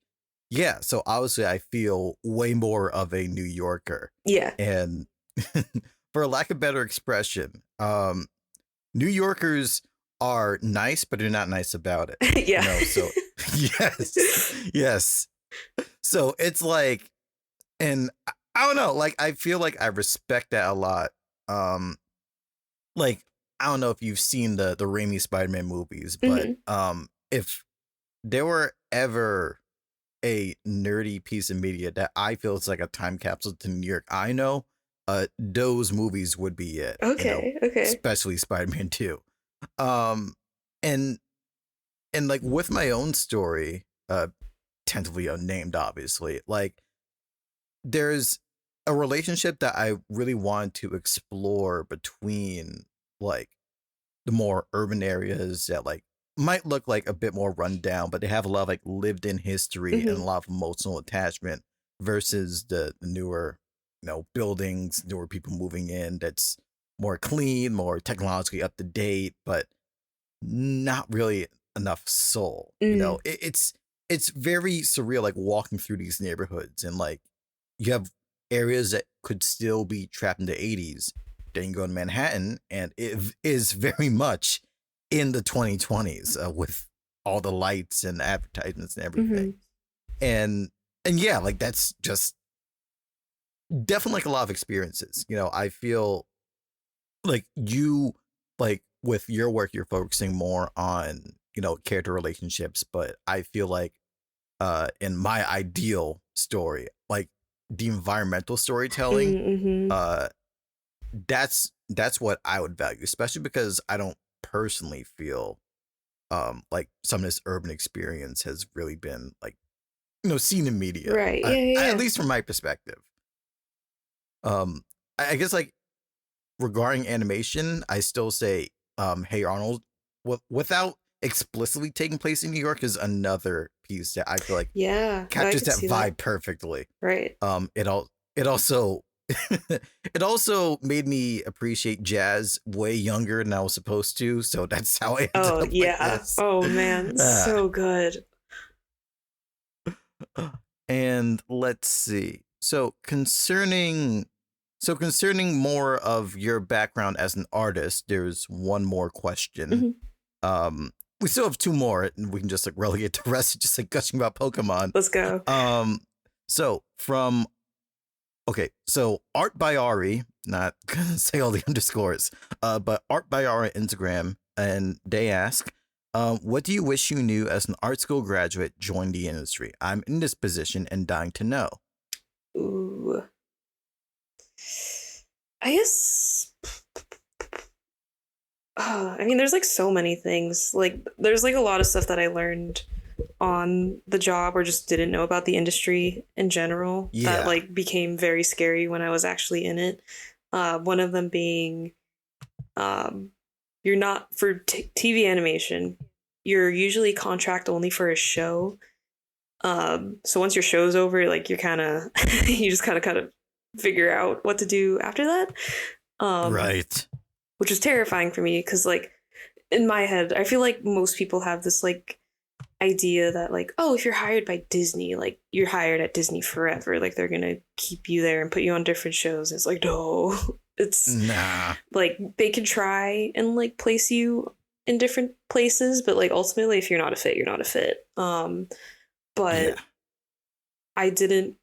yeah, so obviously, I feel way more of a New Yorker. Yeah. And for lack of better expression, New Yorkers are nice, but they're not nice about it. Yeah. So yes, yes. So it's like, and I don't know, like I feel like I respect that a lot. Um, like I don't know if you've seen the Raimi Spider-Man movies, but Mhm. if there were ever a nerdy piece of media that I feel is like a time capsule to New York, I know those movies would be it. Okay, okay. Especially Spider-Man 2. Um, and like with my own story, tentatively unnamed, obviously, like there's a relationship that I really want to explore between like the more urban areas that like might look like a bit more rundown, but they have a lot of like lived in history and a Mm-hmm. lot of emotional attachment versus the newer, buildings, newer people moving in that's more clean, more technologically up to date, but not really enough soul. Mm, It's very surreal, like walking through these neighborhoods and like you have areas that could still be trapped in the 80s. Then you go to Manhattan and it is very much in the 2020s with all the lights and advertisements and mm-hmm. everything. And yeah, like that's just definitely like a lot of experiences. I feel like you like with your work you're focusing more on character relationships, but I feel like in my ideal story, like the environmental storytelling, Mm-hmm. uh that's what I would value, especially because I don't personally feel like some of this urban experience has really been like seen in media, Right. Yeah, yeah, at yeah. least from my perspective. I guess like regarding animation, I still say Hey Arnold, without explicitly taking place in New York, is another piece that I feel like Yeah, no, I captures could that see that. vibe perfectly. Right. It also it also made me appreciate jazz way younger than I was supposed to, so that's how I ended Oh, up like yeah. this. Oh, man. Ah. So good. And let's see. So concerning more of your background as an artist, there's one more question. Hmm. Um, we still have two more, and we can just like relegate the rest, just like gushing about Pokemon. Let's go. Um, so from okay, so Art by Ari, not gonna say all the underscores, but Art by Ari Instagram, and they ask, what do you wish you knew as an art school graduate joined the industry? I'm in this position and dying to know. Ooh. I guess. I mean, there's like so many things. Like, there's like a lot of stuff that I learned on the job or just didn't know about the industry in general that Yeah. like became very scary when I was actually in it. One of them being, um, you're not for TV animation. You're usually contract only for a show. So once your show's over, like you're kind of you just kind of figure out what to do after that. Um, Right. which was terrifying for me because like in my head, I feel like most people have this like idea that like, oh, if you're hired by Disney, like you're hired at Disney forever, like they're gonna keep you there and put you on different shows. It's like no, it's Nah. like they can try and like place you in different places, but like ultimately, if you're not a fit, you're not a fit. Yeah. But I didn't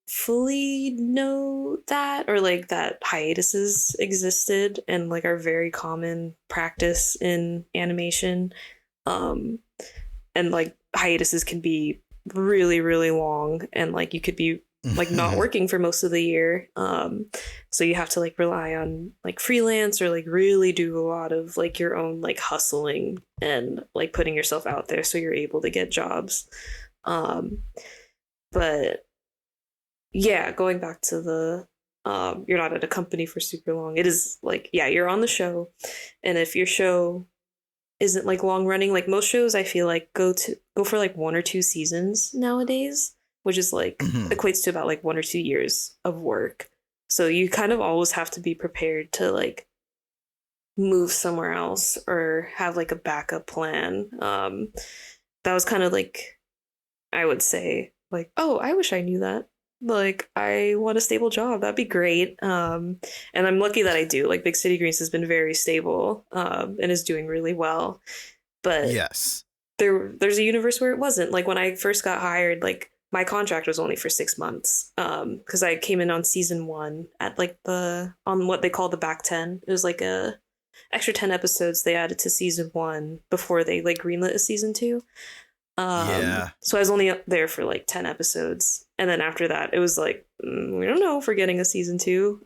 fully know that or like that hiatuses existed and like are very common practice in animation. Um, and like hiatuses can be really, really long and like you could be like not working for most of the year. So you have to like rely on like freelance or like really do a lot of like your own like hustling and like putting yourself out there so you're able to get jobs. Um, but yeah, going back to the you're not at a company for super long. It is like, yeah, you're on the show. And if your show isn't like long running, like most shows I feel like go for like 1 or 2 seasons nowadays, which is like Mhm. equates to about like 1 or 2 years of work. So you kind of always have to be prepared to like move somewhere else or have like a backup plan. That was kind of like I would say like, oh, I wish I knew that. Like, I want a stable job. That'd be great. And I'm lucky that I do. Like, Big City Greens has been very stable, and is doing really well. But Yes. there's a universe where it wasn't. Like when I first got hired, like my contract was only for 6 months. Because I came in on season one at like on what they call the back 10. It was like a extra 10 episodes they added to season one before they like greenlit a season two. Yeah. So I was only up there for like 10 episodes. And then after that, it was like, we don't know if we're getting a season 2.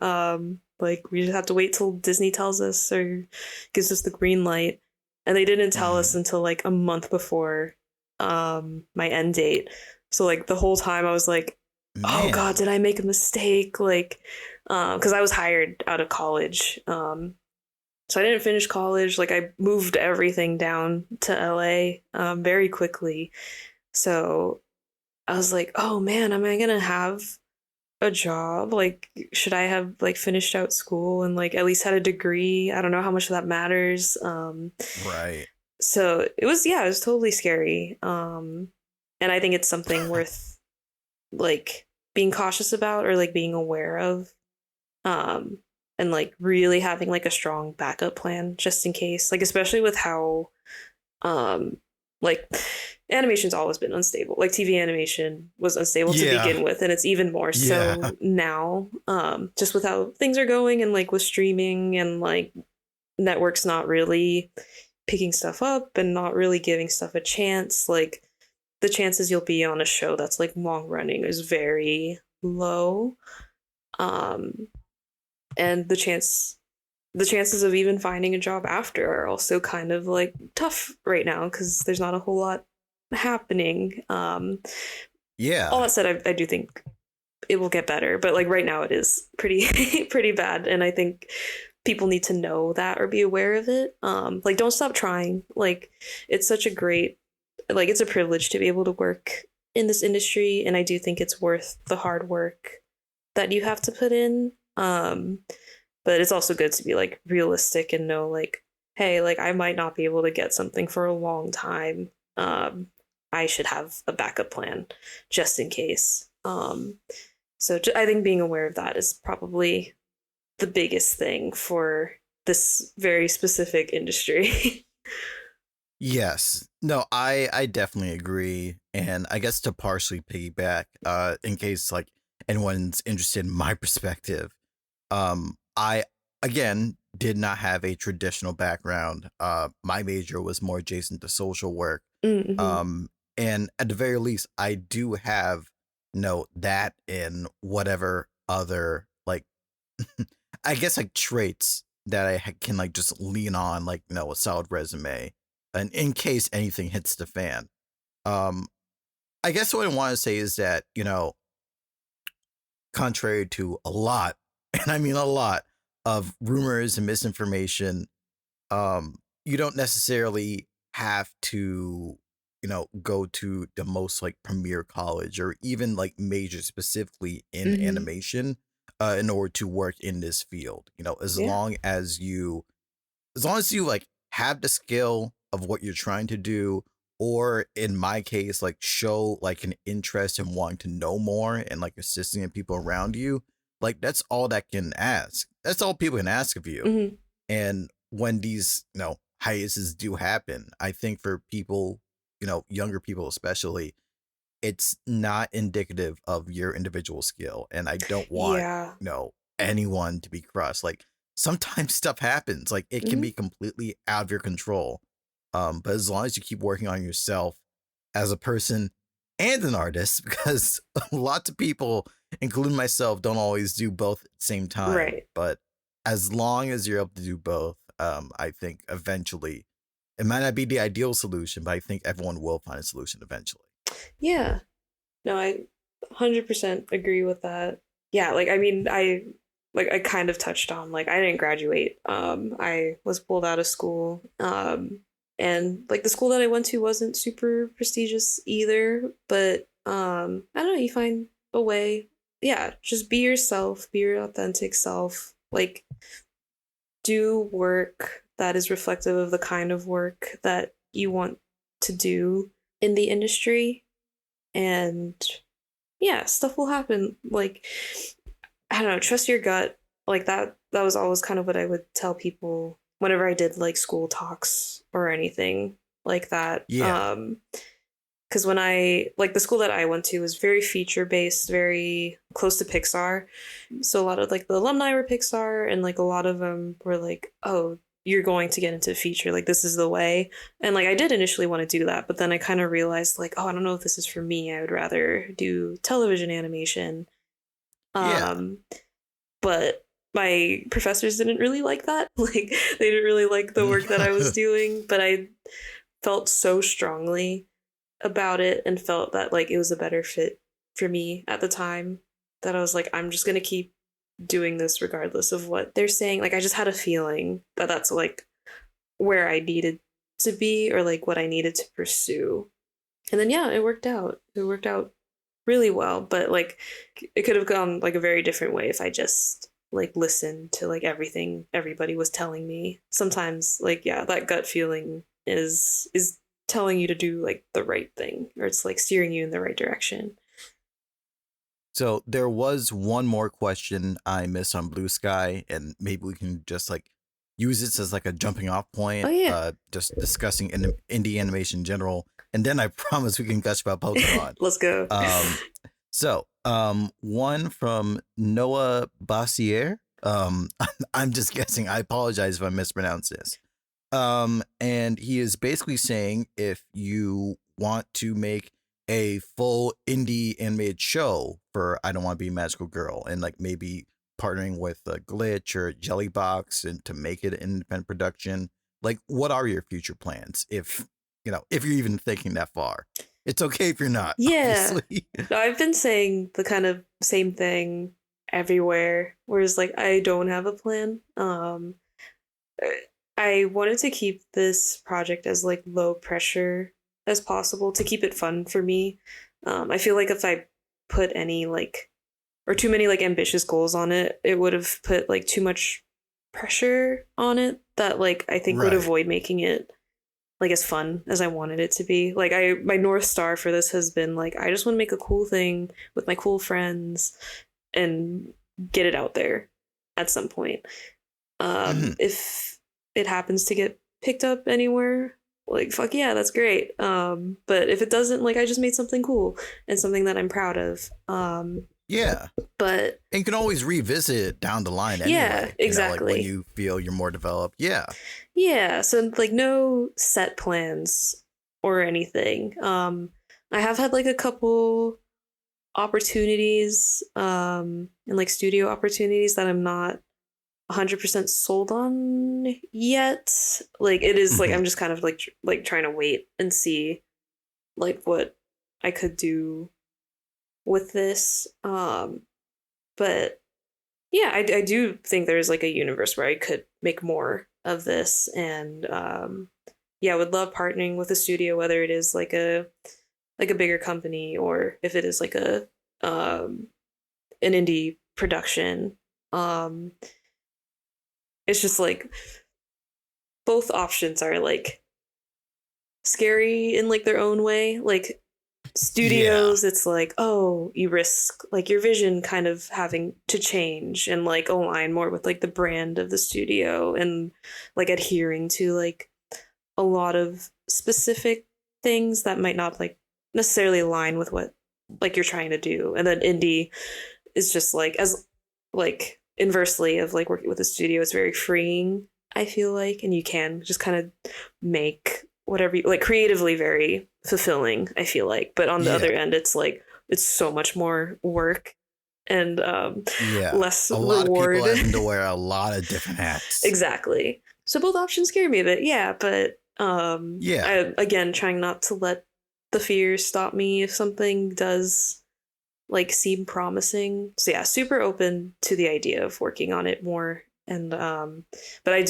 Like, we just have to wait till Disney tells us or gives us the green light. And they didn't tell us until like a month before my end date. So like the whole time I was like, oh God, did I make a mistake? Like, because I was hired out of college. So I didn't finish college. Like, I moved everything down to LA very quickly. So I was like, oh man, am I gonna have a job? Like, should I have like finished out school and like at least had a degree? I don't know how much that matters. Right. So it was totally scary. And I think it's something worth like being cautious about or like being aware of. And like really having like a strong backup plan just in case. Like, especially with how like animation's always been unstable. Like, TV animation was unstable to begin with, and it's even more so now. Just with how things are going and like with streaming and like networks not really picking stuff up and not really giving stuff a chance. Like, the chances you'll be on a show that's like long running is very low. And the chances of even finding a job after are also kind of like tough right now because there's not a whole lot happening. All that said, I do think it will get better, but like right now it is pretty pretty bad, and I think people need to know that or be aware of it. Like, don't stop trying. Like, it's such a great, like, it's a privilege to be able to work in this industry, and I do think it's worth the hard work that you have to put in. But it's also good to be like realistic and know like, hey, like, I might not be able to get something for a long time. I should have a backup plan just in case. So I think being aware of that is probably the biggest thing for this very specific industry. Yes. No, I definitely agree. And I guess to partially piggyback, in case like anyone's interested in my perspective, I again did not have a traditional background. My major was more adjacent to social work. Mm-hmm. And at the very least, I do have, that in whatever other like I guess like traits that can like just lean on, like, a solid resume, and in case anything hits the fan. Um, I guess what I want to say is that, contrary to a lot, and I mean a lot of rumors and misinformation, you don't necessarily have to, go to the most like premier college or even like major specifically in Mm-hmm. animation, in order to work in this field. Yeah. As long as you like have the skill of what you're trying to do, or in my case, like show like an interest in wanting to know more and like assisting the people around you, like that's all that can ask. That's all people can ask of you. Mm-hmm. And when these, hiatuses do happen, I think for people, younger people especially, it's not indicative of your individual skill. And I don't want, Yeah. anyone to be crushed. Like, sometimes stuff happens, like it can Mm-hmm. be completely out of your control. But as long as you keep working on yourself as a person and an artist, because lots of people, including myself, don't always do both at the same time. Right. But as long as you're able to do both, I think eventually it might not be the ideal solution, but I think everyone will find a solution eventually. Yeah. No, I 100% agree with that. Yeah, like, I mean, I kind of touched on like I didn't graduate. I was pulled out of school. And like the school that I went to wasn't super prestigious either, but I don't know, you find a way. Yeah, just be yourself, be your authentic self. Like, do work that is reflective of the kind of work that you want to do in the industry, and yeah, stuff will happen. Like, I don't know, trust your gut. Like, that was always kind of what I would tell people whenever I did like school talks or anything like that. Yeah. Because when I like the school that I went to was very feature based, very close to Pixar. So a lot of like the alumni were Pixar, and like a lot of them were like, "Oh, you're going to get into feature, like this is the way. And like I did initially want to do that, but then I kind of realized like, oh, I don't know if this is for me. I would rather do television animation. Yeah. But my professors didn't really like that. Like they didn't really like the work that I was doing, but I felt so strongly about it and felt that like it was a better fit for me at the time, that I was like, I'm just going to keep doing this regardless of what they're saying. Like I just had a feeling that that's like where I needed to be, or like what I needed to pursue. And then yeah, it worked out. It worked out really well, but like it could have gone like a very different way if I just like listened to like everything everybody was telling me. Sometimes like yeah, that gut feeling is telling you to do like the right thing, or it's like steering you in the right direction. So there was one more question I missed on Blue Sky, and maybe we can just like use this as like a jumping off point. Oh yeah. Just discussing indie animation in general, and then I promise we can gush about Pokemon. Let's go. So one from Noah Bassier. I'm just guessing. I apologize if I mispronounce this. And he is basically saying if you want to make a full indie animated show for I Don't Want to Be a Magical Girl, and like maybe partnering with a Glitch or Jellybox and to make it an independent production, like what are your future plans? If if you're even thinking that far, it's okay if you're not. Yeah. Obviously. No, I've been saying the kind of same thing everywhere, whereas like I don't have a plan. I wanted to keep this project as like low pressure as possible to keep it fun for me. I feel like if I put any like or too many like ambitious goals on it, it would have put like too much pressure on it that like I think would avoid making it like as fun as I wanted it to be. Like my North Star for this has been like I just want to make a cool thing with my cool friends and get it out there at some point. If it happens to get picked up anywhere, like fuck yeah, that's great. But if it doesn't, like I just made something cool and something that I'm proud of. Yeah. But and you can always revisit it down the line anyway. Yeah, exactly. Like when you feel you're more developed. Yeah. Yeah. So like no set plans or anything. I have had like a couple opportunities, and like studio opportunities that I'm not 100% sold on yet. Like it is like I'm just kind of like trying to wait and see like what I could do with this. But yeah, I do think there's like a universe where I could make more of this, and yeah, I would love partnering with a studio, whether it is like a bigger company or if it is like a an indie production. It's just like both options are like scary in like their own way. Like studios, it's like, oh, you risk like your vision kind of having to change and like align more with like the brand of the studio and like adhering to like a lot of specific things that might not like necessarily align with what like you're trying to do. And then indie is just like as like inversely of like working with a studio, it's very freeing, I feel like, and you can just kind of make whatever you like, creatively very fulfilling, I feel like. But on the other end, it's like it's so much more work and less a lot reward. of people having to wear a lot of different hats. Exactly. So both options scare me a bit, yeah, but I, again, trying not to let the fears stop me if something does like seem promising. So yeah, super open to the idea of working on it more. And but I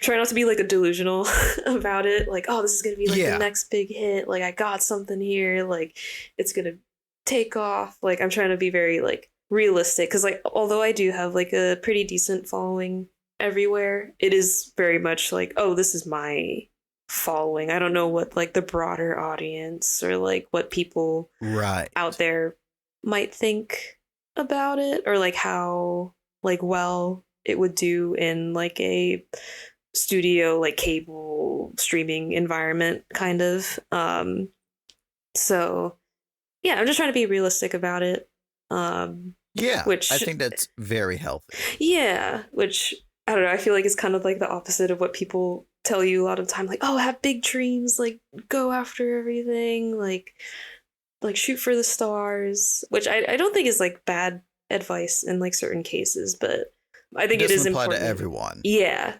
try not to be like a delusional about it. Like, oh, this is gonna be like the next big hit. Like I got something here. Like it's gonna take off. Like I'm trying to be very like realistic, because like although I do have like a pretty decent following everywhere, it is very much like, oh, this is my following. I don't know what like the broader audience or like what people out there might think about it, or like how like well it would do in like a studio like cable streaming environment kind of. So yeah, I'm just trying to be realistic about it. Which I think that's very healthy. Yeah, which I don't know, I feel like it's kind of like the opposite of what people tell you a lot of time, like, oh, have big dreams, like go after everything, like shoot for the stars, which I don't think is like bad advice in like certain cases, but I think it is apply important to everyone. Yeah,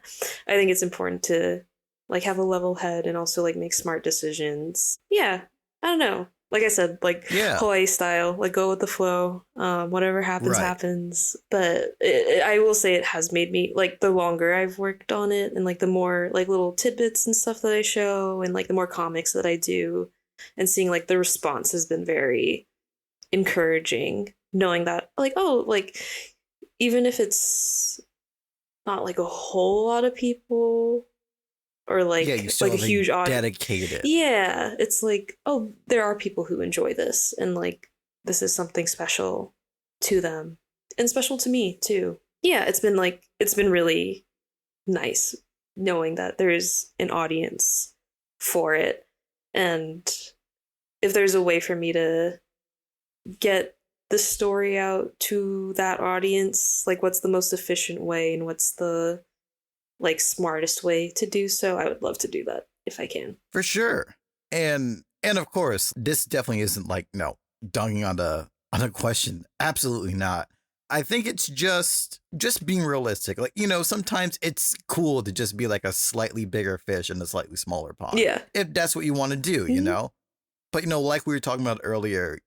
I think it's important to like have a level head and also like make smart decisions. Yeah, I don't know, like I said, like Yeah. Hawaii style, like go with the flow. Whatever happens, Right. happens. But I will say it has made me, like, the longer I've worked on it and like the more like little tidbits and stuff that I show and like the more comics that I do and seeing like the response has been very encouraging, knowing that like, oh, like even if it's not like a whole lot of people or like You still like a have huge audience. dedicated. Yeah, it's like, oh, there are people who enjoy this and like this is something special to them and special to me too. Yeah, it's been really nice knowing that there's an audience for it, and if there's a way for me to get the story out to that audience, like what's the most efficient way and what's the like smartest way to do so, I would love to do that if I can. For sure. And of course, this definitely isn't like, no, dunking on a question. Absolutely not. I think it's just being realistic. Like, sometimes it's cool to just be like a slightly bigger fish in a slightly smaller pond. Yeah. If that's what you want to do, Mhm. But, like we were talking about earlier,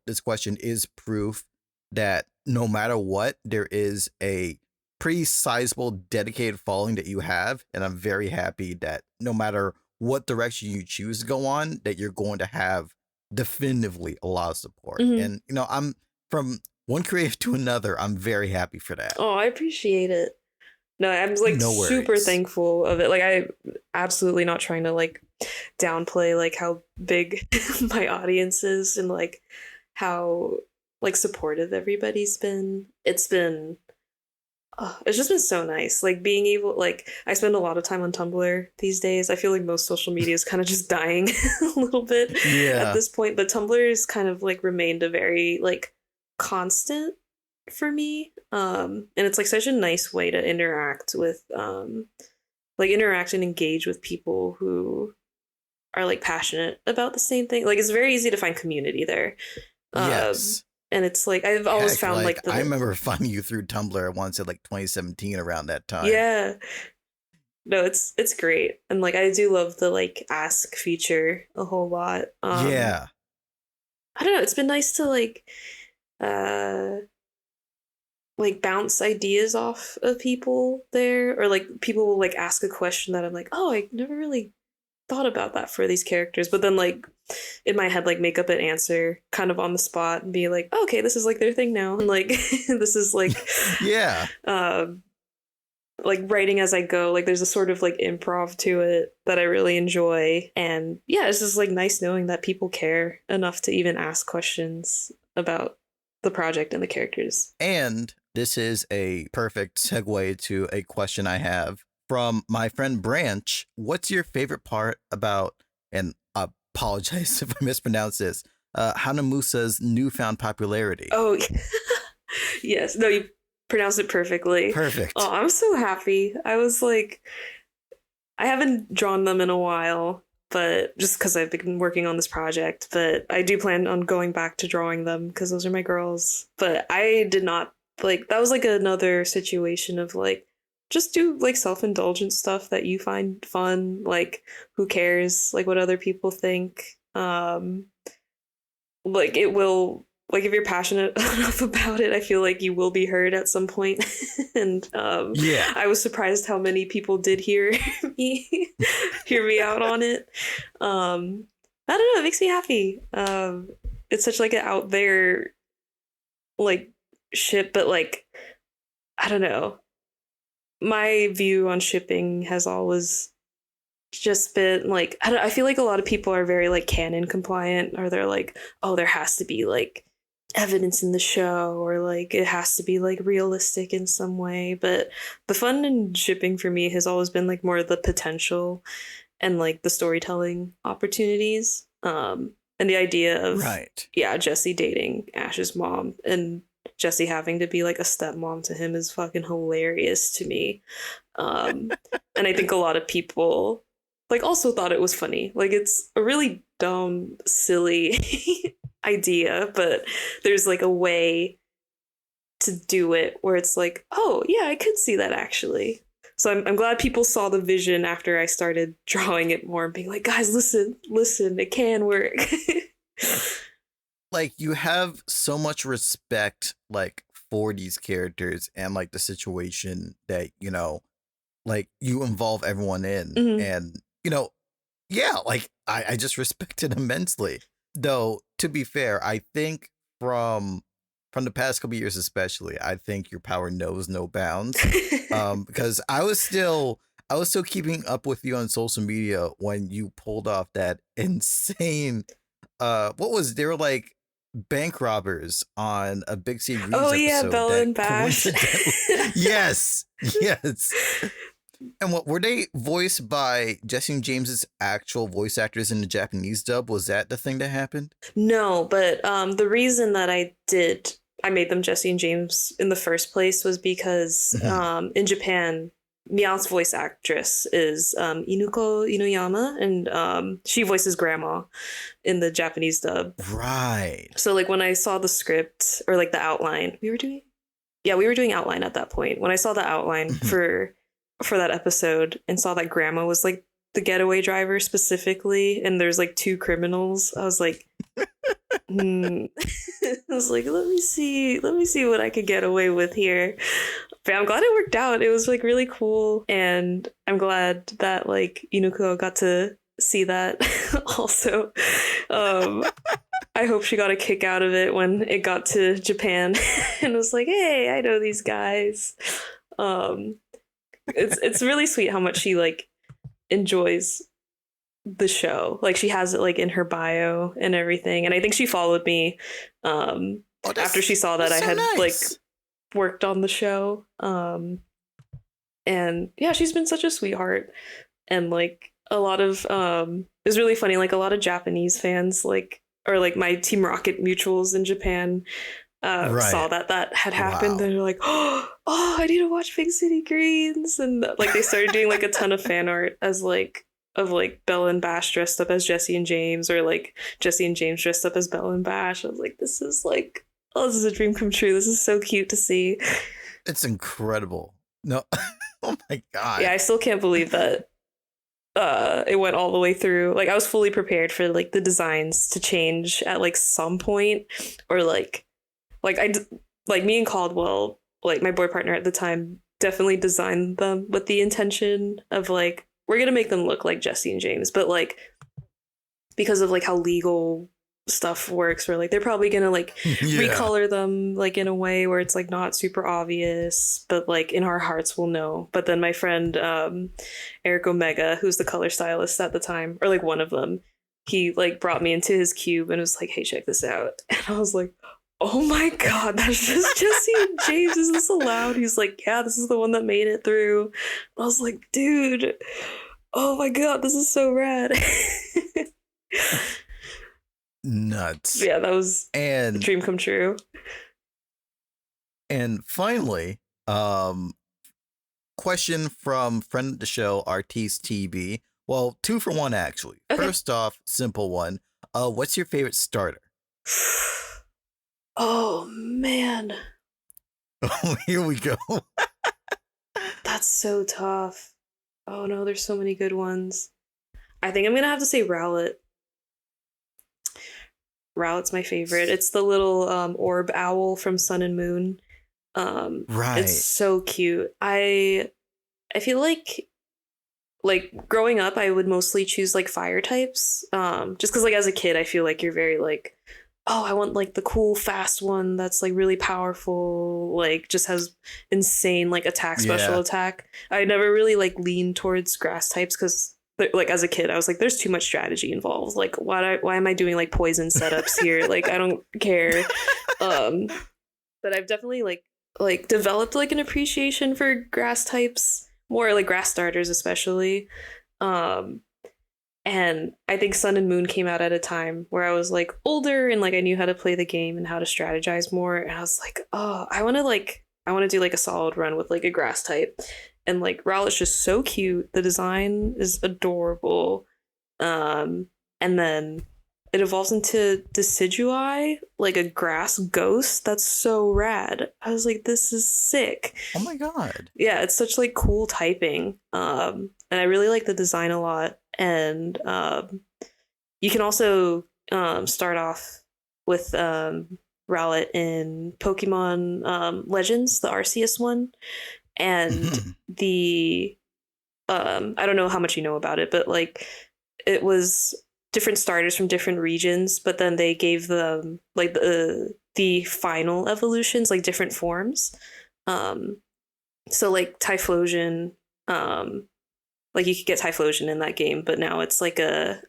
this question is proof that no matter what, there is a pretty sizable dedicated following that you have. And I'm very happy that no matter what direction you choose to go on, that you're going to have definitively a lot of support. Mhm. And, I'm from one creative to another. I'm very happy for that. Oh, I appreciate it. No, I'm like No super worries. thankful of it. Like I absolutely not trying to like downplay like how big my audience is and like how like supportive everybody's been. It's just been so nice. Like being able, like I spend a lot of time on Tumblr these days. I feel like most social media is kind of just dying a little bit Yeah. at this point, but Tumblr has kind of like remained a very like constant for me. And it's like such a nice way to interact with like interact and engage with people who are like passionate about the same thing. Like it's very easy to find community there. Yes. And it's like I've always Heck, found like I remember finding you through Tumblr once at like 2017 around that time. Yeah. No, it's great. And like I do love the like ask feature a whole lot. Yeah. I don't know, it's been nice to uh like bounce ideas off of people there, or like people will like ask a question that I'm like, oh, I never really thought about that for these characters, but then like in my head like make up an answer kind of on the spot and be like, oh, okay, this is like their thing now, and like this is like Yeah. like writing as I go. Like there's a sort of like improv to it that I really enjoy, and yeah, it's just like nice knowing that people care enough to even ask questions about the project and the characters. And this is a perfect segue to a question I have from my friend Branch. What's your favorite part about, and I apologize if I mispronounce this, Hanamusa's newfound popularity? Oh, yes. No, you pronounced it perfectly. Perfect. Oh, I'm so happy. I was like, I haven't drawn them in a while, but just because I've been working on this project, but I do plan on going back to drawing them because those are my girls. But I did not like, that was like another situation of like, just do like self-indulgent stuff that you find fun. Like, who cares like what other people think? Like it will, like if you're passionate enough about it, I feel like you will be heard at some point. And Yeah. I was surprised how many people did hear me out on it. I don't know, it makes me happy. It's such like an out there like ship, but like I don't know. My view on shipping has always just been like I feel like a lot of people are very like canon compliant, or they're like, oh, there has to be like evidence in the show, or like it has to be like realistic in some way. But the fun in shipping for me has always been like more the potential and like the storytelling opportunities. And the idea of Right. Jesse dating Ash's mom, and Jessie having to be like a stepmom to him is fucking hilarious to me. And I think a lot of people like also thought it was funny. Like it's a really dumb, silly idea, but there's like a way to do it where it's like, oh yeah, I could see that actually. So I'm glad people saw the vision after I started drawing it more and being like, guys, listen, it can work. Like you have so much respect like for these characters and like the situation that, you know, like you involve everyone in. Mhm. And, you know, yeah, like I just respect it immensely. Though, to be fair, I think from the past couple years especially, I think your power knows no bounds. Because I was still keeping up with you on social media when you pulled off that insane what was they were like bank robbers on a Big City Reads Oh yeah, episode Bella that and Bash. coincidentally yes, yes. And what were they voiced by Jesse and James's actual voice actors in the Japanese dub? Was that the thing that happened? No, but the reason that I made them Jesse and James in the first place was because Mhm. in Japan, Meowth's voice actress is Inuko Inuyama, and she voices Grandma in the Japanese dub. Right. So like when I saw the script or like the outline, we were doing outline at that point. When I saw the outline Mhm. for that episode and saw that Grandma was like the getaway driver specifically, and there's like two criminals, I was like, I was like, let me see what I could get away with here. But I'm glad it worked out. It was like really cool, and I'm glad that like Inuko got to see that also. I hope she got a kick out of it when it got to Japan and was like, hey, I know these guys. It's really sweet how much she like enjoys the show. Like she has it like in her bio and everything. And I think she followed me Oh, after she saw that I so had like nice. worked on the show. And yeah, she's been such a sweetheart. And like a lot of it was really funny, like a lot of Japanese fans like or like my Team Rocket mutuals in Japan saw Right. that had happened. Wow. And they're like, oh, I need to watch Big City Greens. And like they started doing like a ton of fan art as like of like Bella and Bash dressed up as Jesse and James, or like Jesse and James dressed up as Bella and Bash. I was like, this is like, oh, this is a dream come true. This is so cute to see. It's incredible. No. Oh my god. Yeah, I still can't believe that it went all the way through. Like I was fully prepared for like the designs to change at like some point, or like like me and Caldwell, like my boy partner at the time, definitely designed them with the intention of like we're gonna make them look like Jesse and James, but like because of like how legal stuff works, where like they're probably gonna like Yeah. recolor them like in a way where it's like not super obvious, but like in our hearts we'll know. But then my friend Eric Omega, who's the color stylist at the time, or like one of them, he like brought me into his cube and was like, hey, check this out. And I was like, oh my god, that's just Jesse and James, is this allowed? He's like, yeah, this is the one that made it through. I was like, dude, oh my god, this is so rad. Nuts. Yeah, that was a And dream come true. and finally, question from friend of the show, Artiste TB. Well, two for one actually. Okay. First off, simple one. What's your favorite starter? Oh man, Oh, here we go. that's so tough. Oh no, there's so many good ones. I think I'm gonna have to say Rowlet. Rowlet's my favorite. It's the little orb owl from Sun and Moon. Right. It's so cute. I feel like growing up I would mostly choose like fire types. Just because like as a kid I feel like you're very like, oh, I want like the cool fast one that's like really powerful, like just has insane like attack, special Yeah. attack. I never really like leaned towards grass types because like as a kid I was like, there's too much strategy involved. Like why am I doing like poison setups here? Like I don't care. But I've definitely like developed like an appreciation for grass types more, like grass starters especially. And And I think Sun and Moon came out at a time where I was like older and like I knew how to play the game and how to strategize more. And I was like, oh, I want to do like a solid run with like a grass type. And like Rowlet's just so cute. The design is adorable. And then it evolves into Decidueye, like a grass ghost. That's so rad. I was like, this is sick. Oh my god. Yeah, it's such like cool typing. And I really like the design a lot. And you can also start off with Rowlet in Pokemon Legends, the Arceus one. And the I don't know how much you know about it, but like it was different starters from different regions, but then they gave them like the final evolutions, like different forms. So like Typhlosion, like you could get Typhlosion in that game, but now it's like a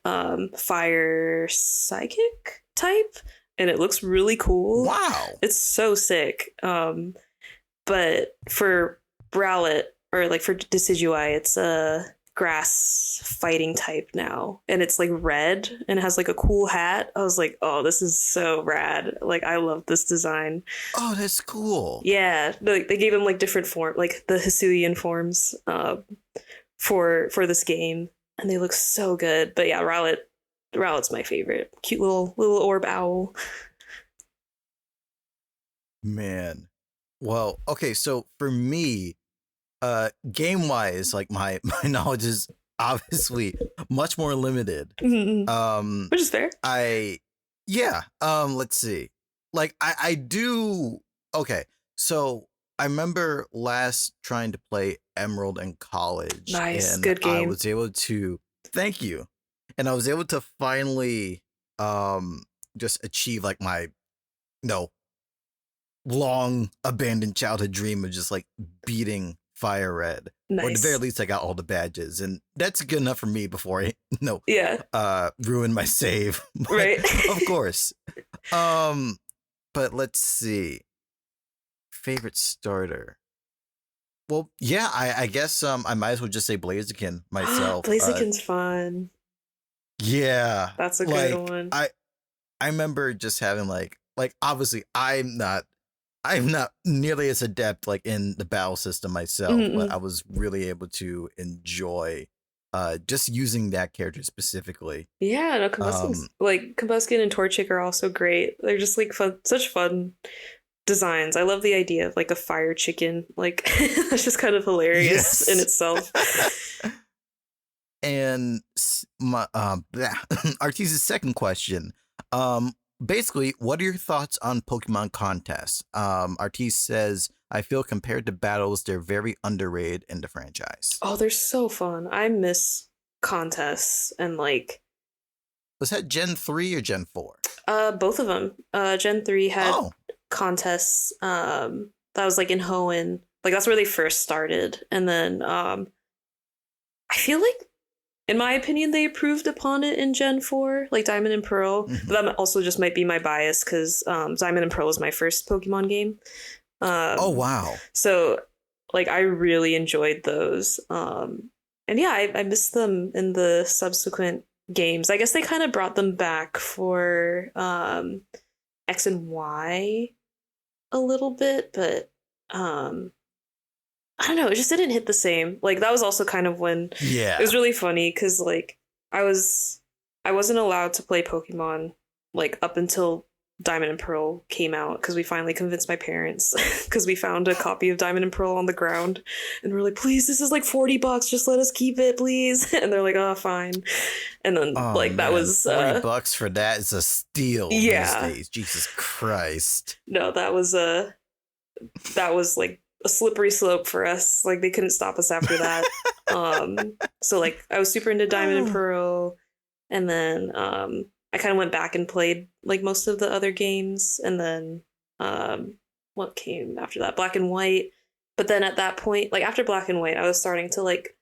fire psychic type, and it looks really cool. Wow. It's so sick. But for Rowlet, or like for Decidueye, it's a grass fighting type now, and it's like red and it has like a cool hat. I was like, oh, this is so rad. Like, I love this design. Oh, that's cool. Yeah, like they gave him like different form, like the Hisuian forms for this game, and they look so good. But yeah, Rowlet's my favorite. Cute little orb owl. Man. Well, okay, so for me, game wise, like my knowledge is obviously much more limited. Which is fair. Let's see. Like I do. Okay, so I remember last trying to play Emerald in college. Nice, and good game. I was able to thank you, and I was able to finally just achieve like my long abandoned childhood dream of just like beating Fire Red. Nice. Or at the very least I got all the badges, and that's good enough for me before I ruin my save. But, right. Of course. But let's see. Favorite starter. Well, yeah, I guess I might as well just say Blaziken myself. Blaziken's fun. Yeah. That's a good one. I remember just having like obviously I'm not nearly as adept like in the battle system myself, but I was really able to enjoy just using that character specifically. Yeah, no, Combuskin and Torchic are also great. They're just like fun, such fun designs. I love the idea of like a fire chicken. Like that's just kind of hilarious in itself. And my Arteese's second question. Basically, what are your thoughts on Pokemon contests? Arteese says, I feel compared to battles, they're very underrated in the franchise. Oh, they're so fun. I miss contests and like. Was that Gen 3 or Gen 4? Both of them. Gen 3 had contests that was like in Hoenn. Like that's where they first started. And then I feel like, in my opinion, they improved upon it in Gen 4, like Diamond and Pearl. But that also just might be my bias because Diamond and Pearl was my first Pokemon game. Oh, wow. So, like, I really enjoyed those. And yeah, I missed them in the subsequent games. I guess they kind of brought them back for X and Y a little bit, but I don't know, it just didn't hit the same. Like that was also kind of when it was really funny because like I wasn't allowed to play Pokemon like up until Diamond and Pearl came out because we finally convinced my parents because we found a copy of Diamond and Pearl on the ground and we're like, please, this is like $40, just let us keep it, please. And they're like, oh, fine. And then that was $40 for that is a steal these days. Jesus Christ. No, that was like a slippery slope for us. Like they couldn't stop us after that. So like I was super into Diamond and Pearl, and then I kind of went back and played like most of the other games, and then what came after that? Black and White. But then at that point, like after Black and White, I was starting to like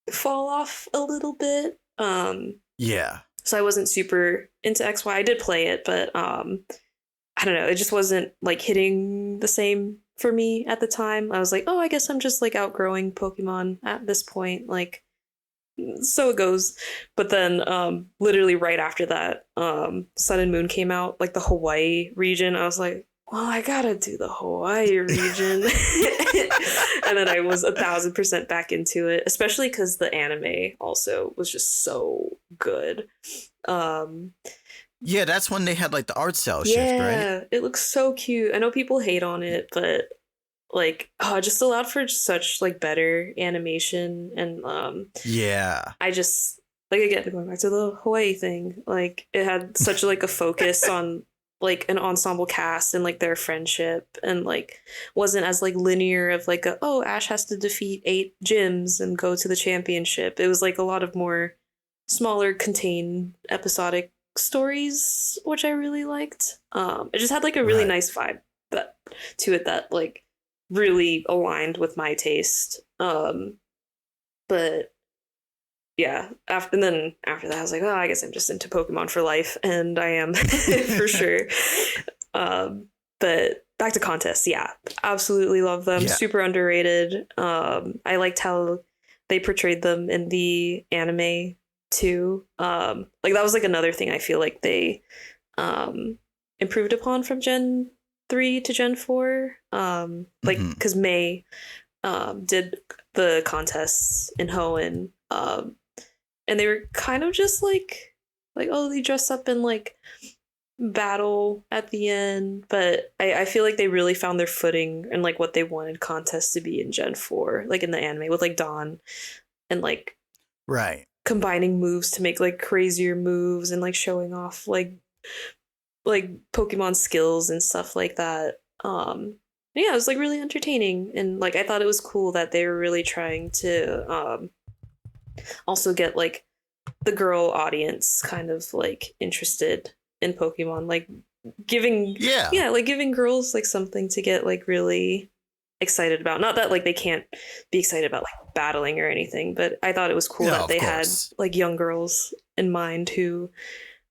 fall off a little bit. So I wasn't super into XY. I did play it, but I don't know, it just wasn't like hitting the same for me at the time. I was like, oh, I guess I'm just like outgrowing Pokemon at this point. Like so it goes. But then literally right after that, Sun and Moon came out, like the Hawaii region. I was like, well, I gotta do the Hawaii region. And then I was 1,000% back into it, especially because the anime also was just so good. Yeah, that's when they had like the art style shift, right? Yeah, it looks so cute. I know people hate on it, but like, oh, it just allowed for such like better animation. And Yeah. I just like, again, going back to the Hawaii thing, like it had such like a focus on like an ensemble cast and like their friendship, and like wasn't as like linear of like oh, Ash has to defeat 8 gyms and go to the championship. It was like a lot of more smaller, contained, episodic stories, which I really liked. It just had like a really Right. nice vibe that to it that like really aligned with my taste. But yeah, and then after that, I was like, oh, I guess I'm just into Pokemon for life, and I am for sure. But back to contests, yeah, absolutely love them. Yeah. Super underrated. I liked how they portrayed them in the anime too. Like that was like another thing I feel like they improved upon from Gen 3 to Gen 4. Like because May did the contests in Hoenn, and they were kind of just like oh, they dress up in like battle at the end, but I feel like they really found their footing and like what they wanted contests to be in Gen 4, like in the anime with like Dawn and like Right. combining moves to make like crazier moves and like showing off like Pokemon skills and stuff like that. Yeah, it was like really entertaining, and like I thought it was cool that they were really trying to also get like the girl audience kind of like interested in Pokemon, like giving like giving girls like something to get like really excited about. Not that like they can't be excited about like battling or anything, but I thought it was cool that they had like young girls in mind who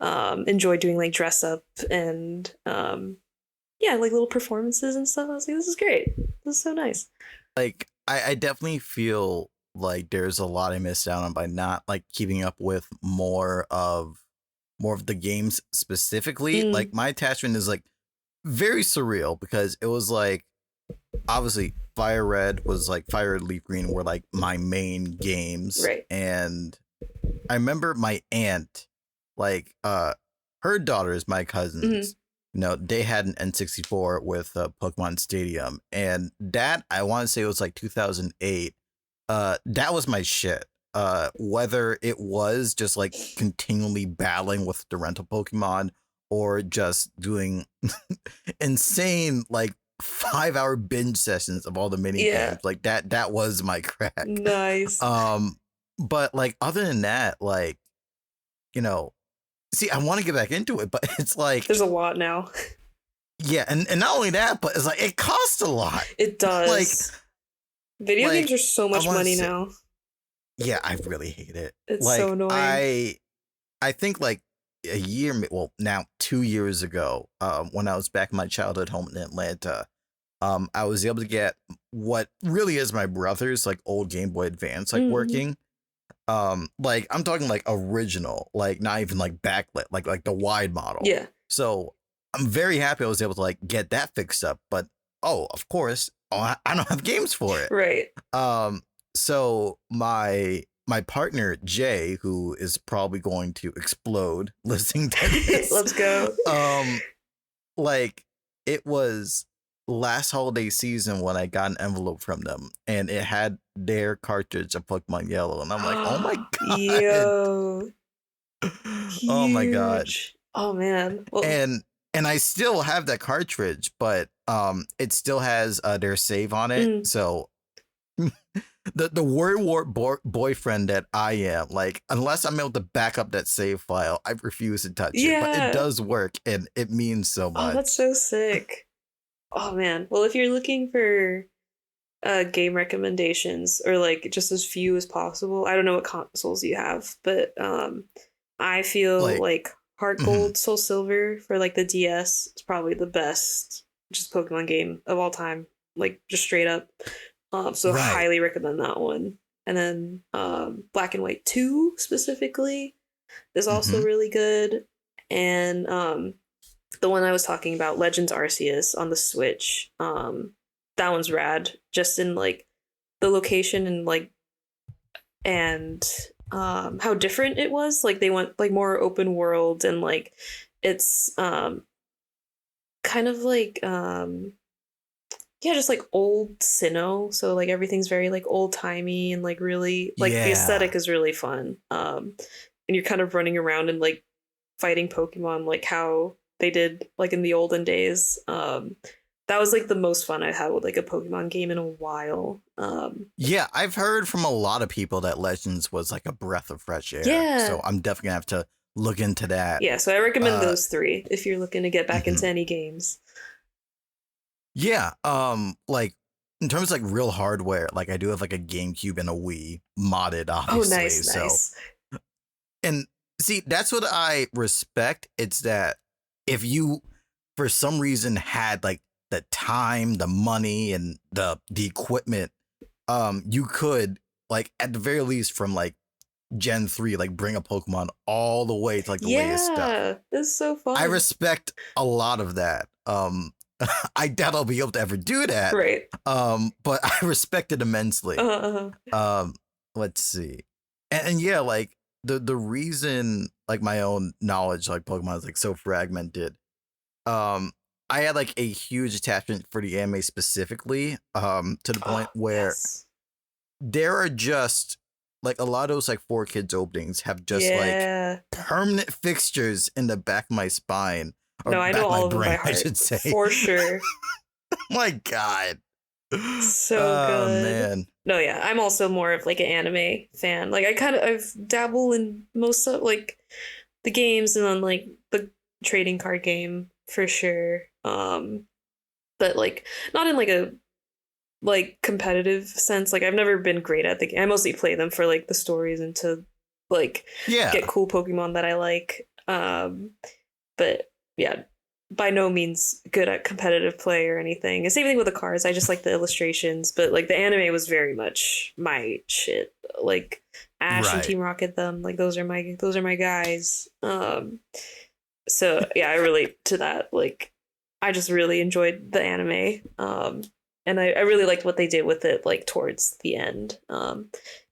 enjoy doing like dress up and yeah, like little performances and stuff. I was like, this is great. This is so nice. Like I definitely feel like there's a lot I missed out on by not like keeping up with more of the games specifically. Like my attachment is like very surreal because it was like obviously Fire Red was like Fire Red, Leaf Green were like my main games. Right. And I remember my aunt, like her daughters, my cousins, you know, they had an N64 with Pokemon Stadium, and that I want to say it was like 2008. That was my shit. Whether it was just like continually battling with the rental Pokemon or just doing insane like 5-hour binge sessions of all the mini games, like that was my crack. Nice. But like other than that, like, you know, see, I want to get back into it, but it's like there's a lot now. Yeah, and not only that, but it's like it costs a lot. It does. Like video games are so much money now. Yeah, I really hate it. It's like, so annoying. I think like a year, well, now 2 years ago, when I was back in my childhood home in Atlanta, I was able to get what really is my brother's like old Game Boy Advance, like working. Like I'm talking like original, like not even like backlit, like the wide model. Yeah. So I'm very happy I was able to like get that fixed up, but of course, I don't have games for it. Right. So my partner Jay, who is probably going to explode listening to this. Let's go. Like it was last holiday season when I got an envelope from them, and it had their cartridge of Pokemon Yellow, and I'm like, oh my god, yo, oh my god, oh man, well, and I still have that cartridge, but it still has their save on it, so. The Worry War boyfriend that I am, like, unless I'm able to back up that save file, I refuse to touch it. But it does work, and it means so much. Oh, that's so sick. Oh man. Well, if you're looking for game recommendations or like just as few as possible, I don't know what consoles you have, but I feel like Heart Gold, Soul Silver for like the DS is probably the best just Pokemon game of all time. Like just straight up. So highly recommend that one. And then Black and White 2 specifically is also Mm-hmm. really good. And the one I was talking about, Legends Arceus on the Switch, that one's rad. Just in like the location and like and how different it was. Like they went like more open world and like it's kind of like yeah, just like old Sinnoh. So like everything's very like old timey and like really like the aesthetic is really fun. And you're kind of running around and like fighting Pokemon like how they did like in the olden days. That was like the most fun I had with like a Pokemon game in a while. Yeah, I've heard from a lot of people that Legends was like a breath of fresh air. Yeah. So I'm definitely gonna have to look into that. Yeah, so I recommend those three if you're looking to get back Mm-hmm. into any games. Yeah, like in terms of like real hardware, like I do have like a GameCube and a Wii modded, obviously. Oh, nice, so, nice. and see, that's what I respect. It's that if you, for some reason, had like the time, the money, and the equipment, you could like at the very least from like Gen 3, like bring a Pokemon all the way to like the latest stuff. Yeah, it's so fun. I respect a lot of that. I doubt I'll be able to ever do that. Right. But I respect it immensely. Let's see. And yeah, like the reason like my own knowledge like Pokemon is like so fragmented. I had like a huge attachment for the anime specifically, to the point where there are just like a lot of those like 4Kids openings have just like permanent fixtures in the back of my spine. Or no, I know all of them by heart. I should say. For sure. My God. So good. Man. No, yeah. I'm also more of like an anime fan. Like I've dabbled in most of like the games and then like the trading card game for sure. But like not in like a like competitive sense. Like I've never been great at the game. I mostly play them for like the stories and to like get cool Pokemon that I like. But yeah, by no means good at competitive play or anything. And same thing with the cards. I just like the illustrations, but like the anime was very much my shit. Like Ash and Team Rocket, them like those are my guys. So yeah, I relate to that. Like I just really enjoyed the anime. And I really liked what they did with it, like towards the end,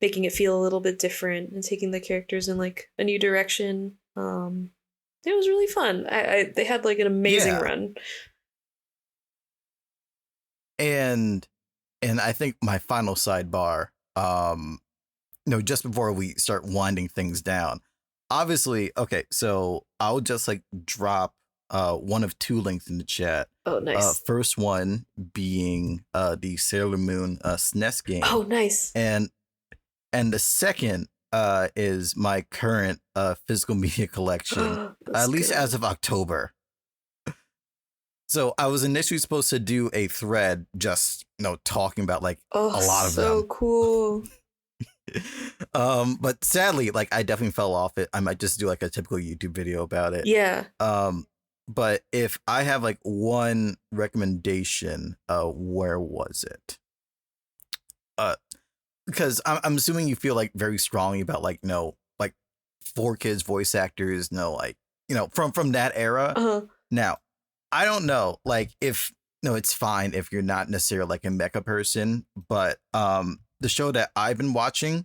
making it feel a little bit different and taking the characters in like a new direction. It was really fun. They had like an amazing run. And I think my final sidebar, just before we start winding things down, obviously, okay, so I'll just like drop one of two links in the chat. Oh, nice. First one being the Sailor Moon SNES game. Oh, nice. And the second is my current physical media collection, at least as of October. So I was initially supposed to do a thread just, talking about like a lot of them. So cool. But sadly, like I definitely fell off it. I might just do like a typical YouTube video about it. Yeah. But if I have like one recommendation, where was it? Because I'm assuming you feel like very strongly about like, like 4Kids voice actors, like, from that era. Uh-huh. Now, I don't know, like if, it's fine if you're not necessarily like a mecha person, but the show that I've been watching,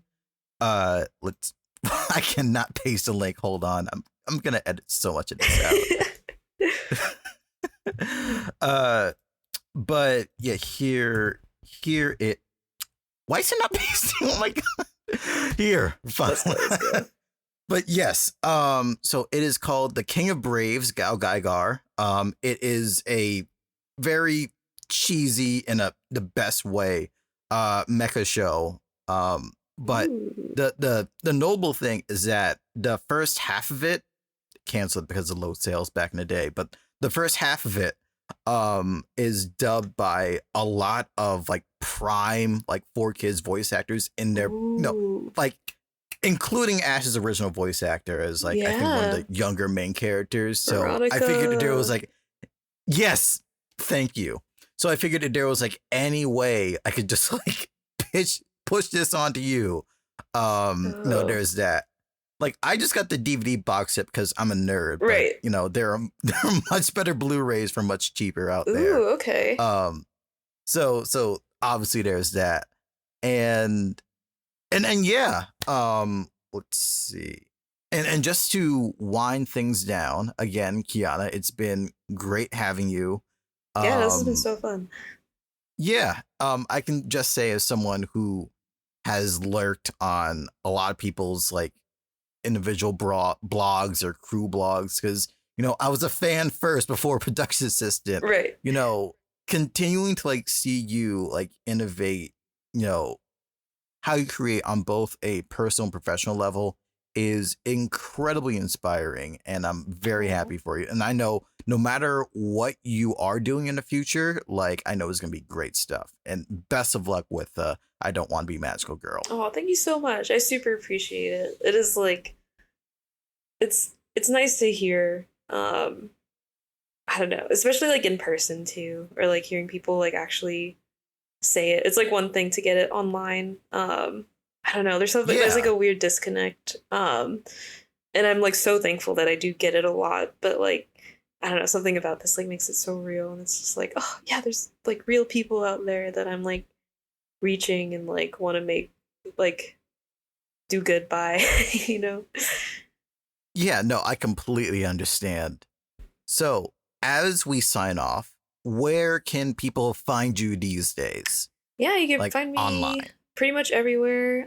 I cannot paste a link. Hold on. I'm going to edit so much of this out. But yeah, here it. Why is it not pasting? Oh my God. Here. Fine. But yes. So it is called The King of Braves, Gao Gaigar. It is a very cheesy in the best way mecha show. But the notable thing is that the first half of it canceled because of low sales back in the day, but the first half of it is dubbed by a lot of like prime like 4Kids voice actors in their like including Ash's original voice actor as like I think one of the younger main characters. So Veronica. I figured that there was like yes, thank you. So I figured that there was like any way I could just like pitch push this onto you. No, there's that. Like, I just got the DVD box set because I'm a nerd. Right. But, there are much better Blu-rays for much cheaper out there. Ooh, okay. So obviously there's that. And yeah, let's see. And just to wind things down, again, Kiana, it's been great having you. Yeah, this has been so fun. Yeah, I can just say as someone who has lurked on a lot of people's like individual blogs or crew blogs, because I was a fan first before production assistant. Right. Continuing to like see you like innovate, how you create on both a personal and professional level is incredibly inspiring, and I'm very happy for you. And I know no matter what you are doing in the future, like I know it's gonna be great stuff. And best of luck with I Don't Want to Be Magical Girl. Oh, thank you so much. I super appreciate it. It is like it's nice to hear. I don't know, especially like in person too, or like hearing people like actually say it. It's like one thing to get it online. I don't know. There's like a weird disconnect. And I'm like so thankful that I do get it a lot, but like I don't know, something about this like makes it so real, and it's just like, oh yeah, there's like real people out there that I'm like reaching and like want to make like do good by, Yeah, no, I completely understand. So, as we sign off, where can people find you these days? Yeah, you can like, find me online. Pretty much everywhere.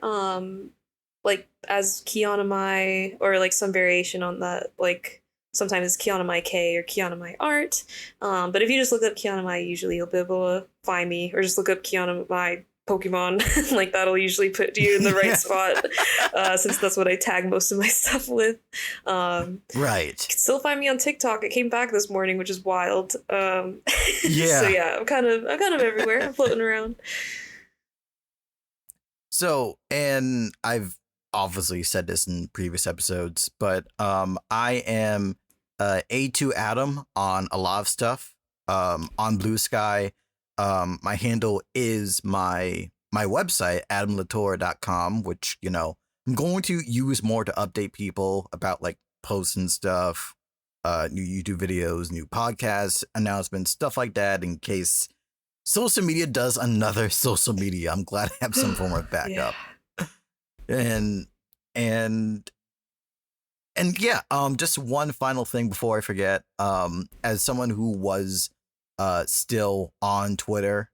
Like as Kiana Mai, or like some variation on that. Like sometimes it's Kiana Mai K or Kiana Mai Art. But if you just look up Kiana Mai, usually you'll be able to find me, or just look up Kiana Mai Pokemon. Like that'll usually put you in the right spot, since that's what I tag most of my stuff with. Right. You can still find me on TikTok. It came back this morning, which is wild. Yeah. So yeah, I'm kind of everywhere. I'm floating around. So, and I've obviously said this in previous episodes, but I am A2 Adam on a lot of stuff. On Blue Sky. My handle is my website, adamlatour.com, which, I'm going to use more to update people about like posts and stuff, new YouTube videos, new podcasts, announcements, stuff like that, in case social media does another social media. I'm glad I have some form of backup. Yeah. And yeah, just one final thing before I forget. As someone who was still on Twitter,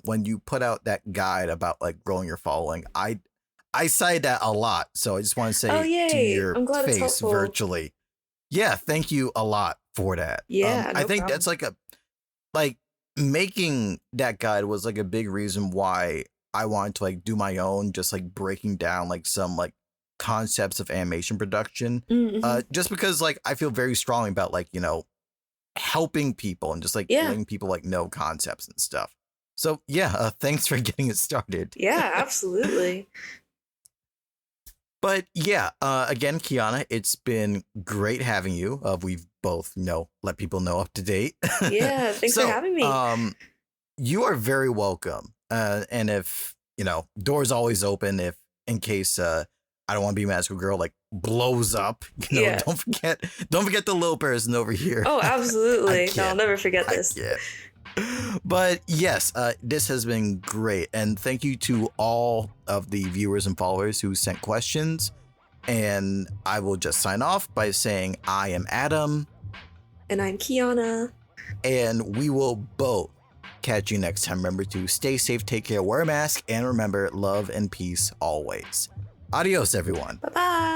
when you put out that guide about like growing your following, I cited that a lot. So I just want to say to your face virtually. Yeah, thank you a lot for that. Yeah, I think that's like making that guide was like a big reason why I wanted to like do my own, just like breaking down like some like concepts of animation production. Just because like I feel very strongly about like, helping people and just like letting people like know concepts and stuff. So yeah, thanks for getting it started. Yeah, absolutely. But yeah, again, Kiana, it's been great having you. We've both, let people know up to date. Yeah, thanks for having me. You are very welcome. And if, doors always open, if in case I Don't Want to Be a Magical Girl like blows up, don't forget the little person over here. Oh, absolutely. No, I'll never forget this. But yes, this has been great. And thank you to all of the viewers and followers who sent questions. And I will just sign off by saying I am Adam. And I'm Kiana. And we will both catch you next time. Remember to stay safe, take care, wear a mask, and remember, love and peace always. Adios, everyone. Bye-bye.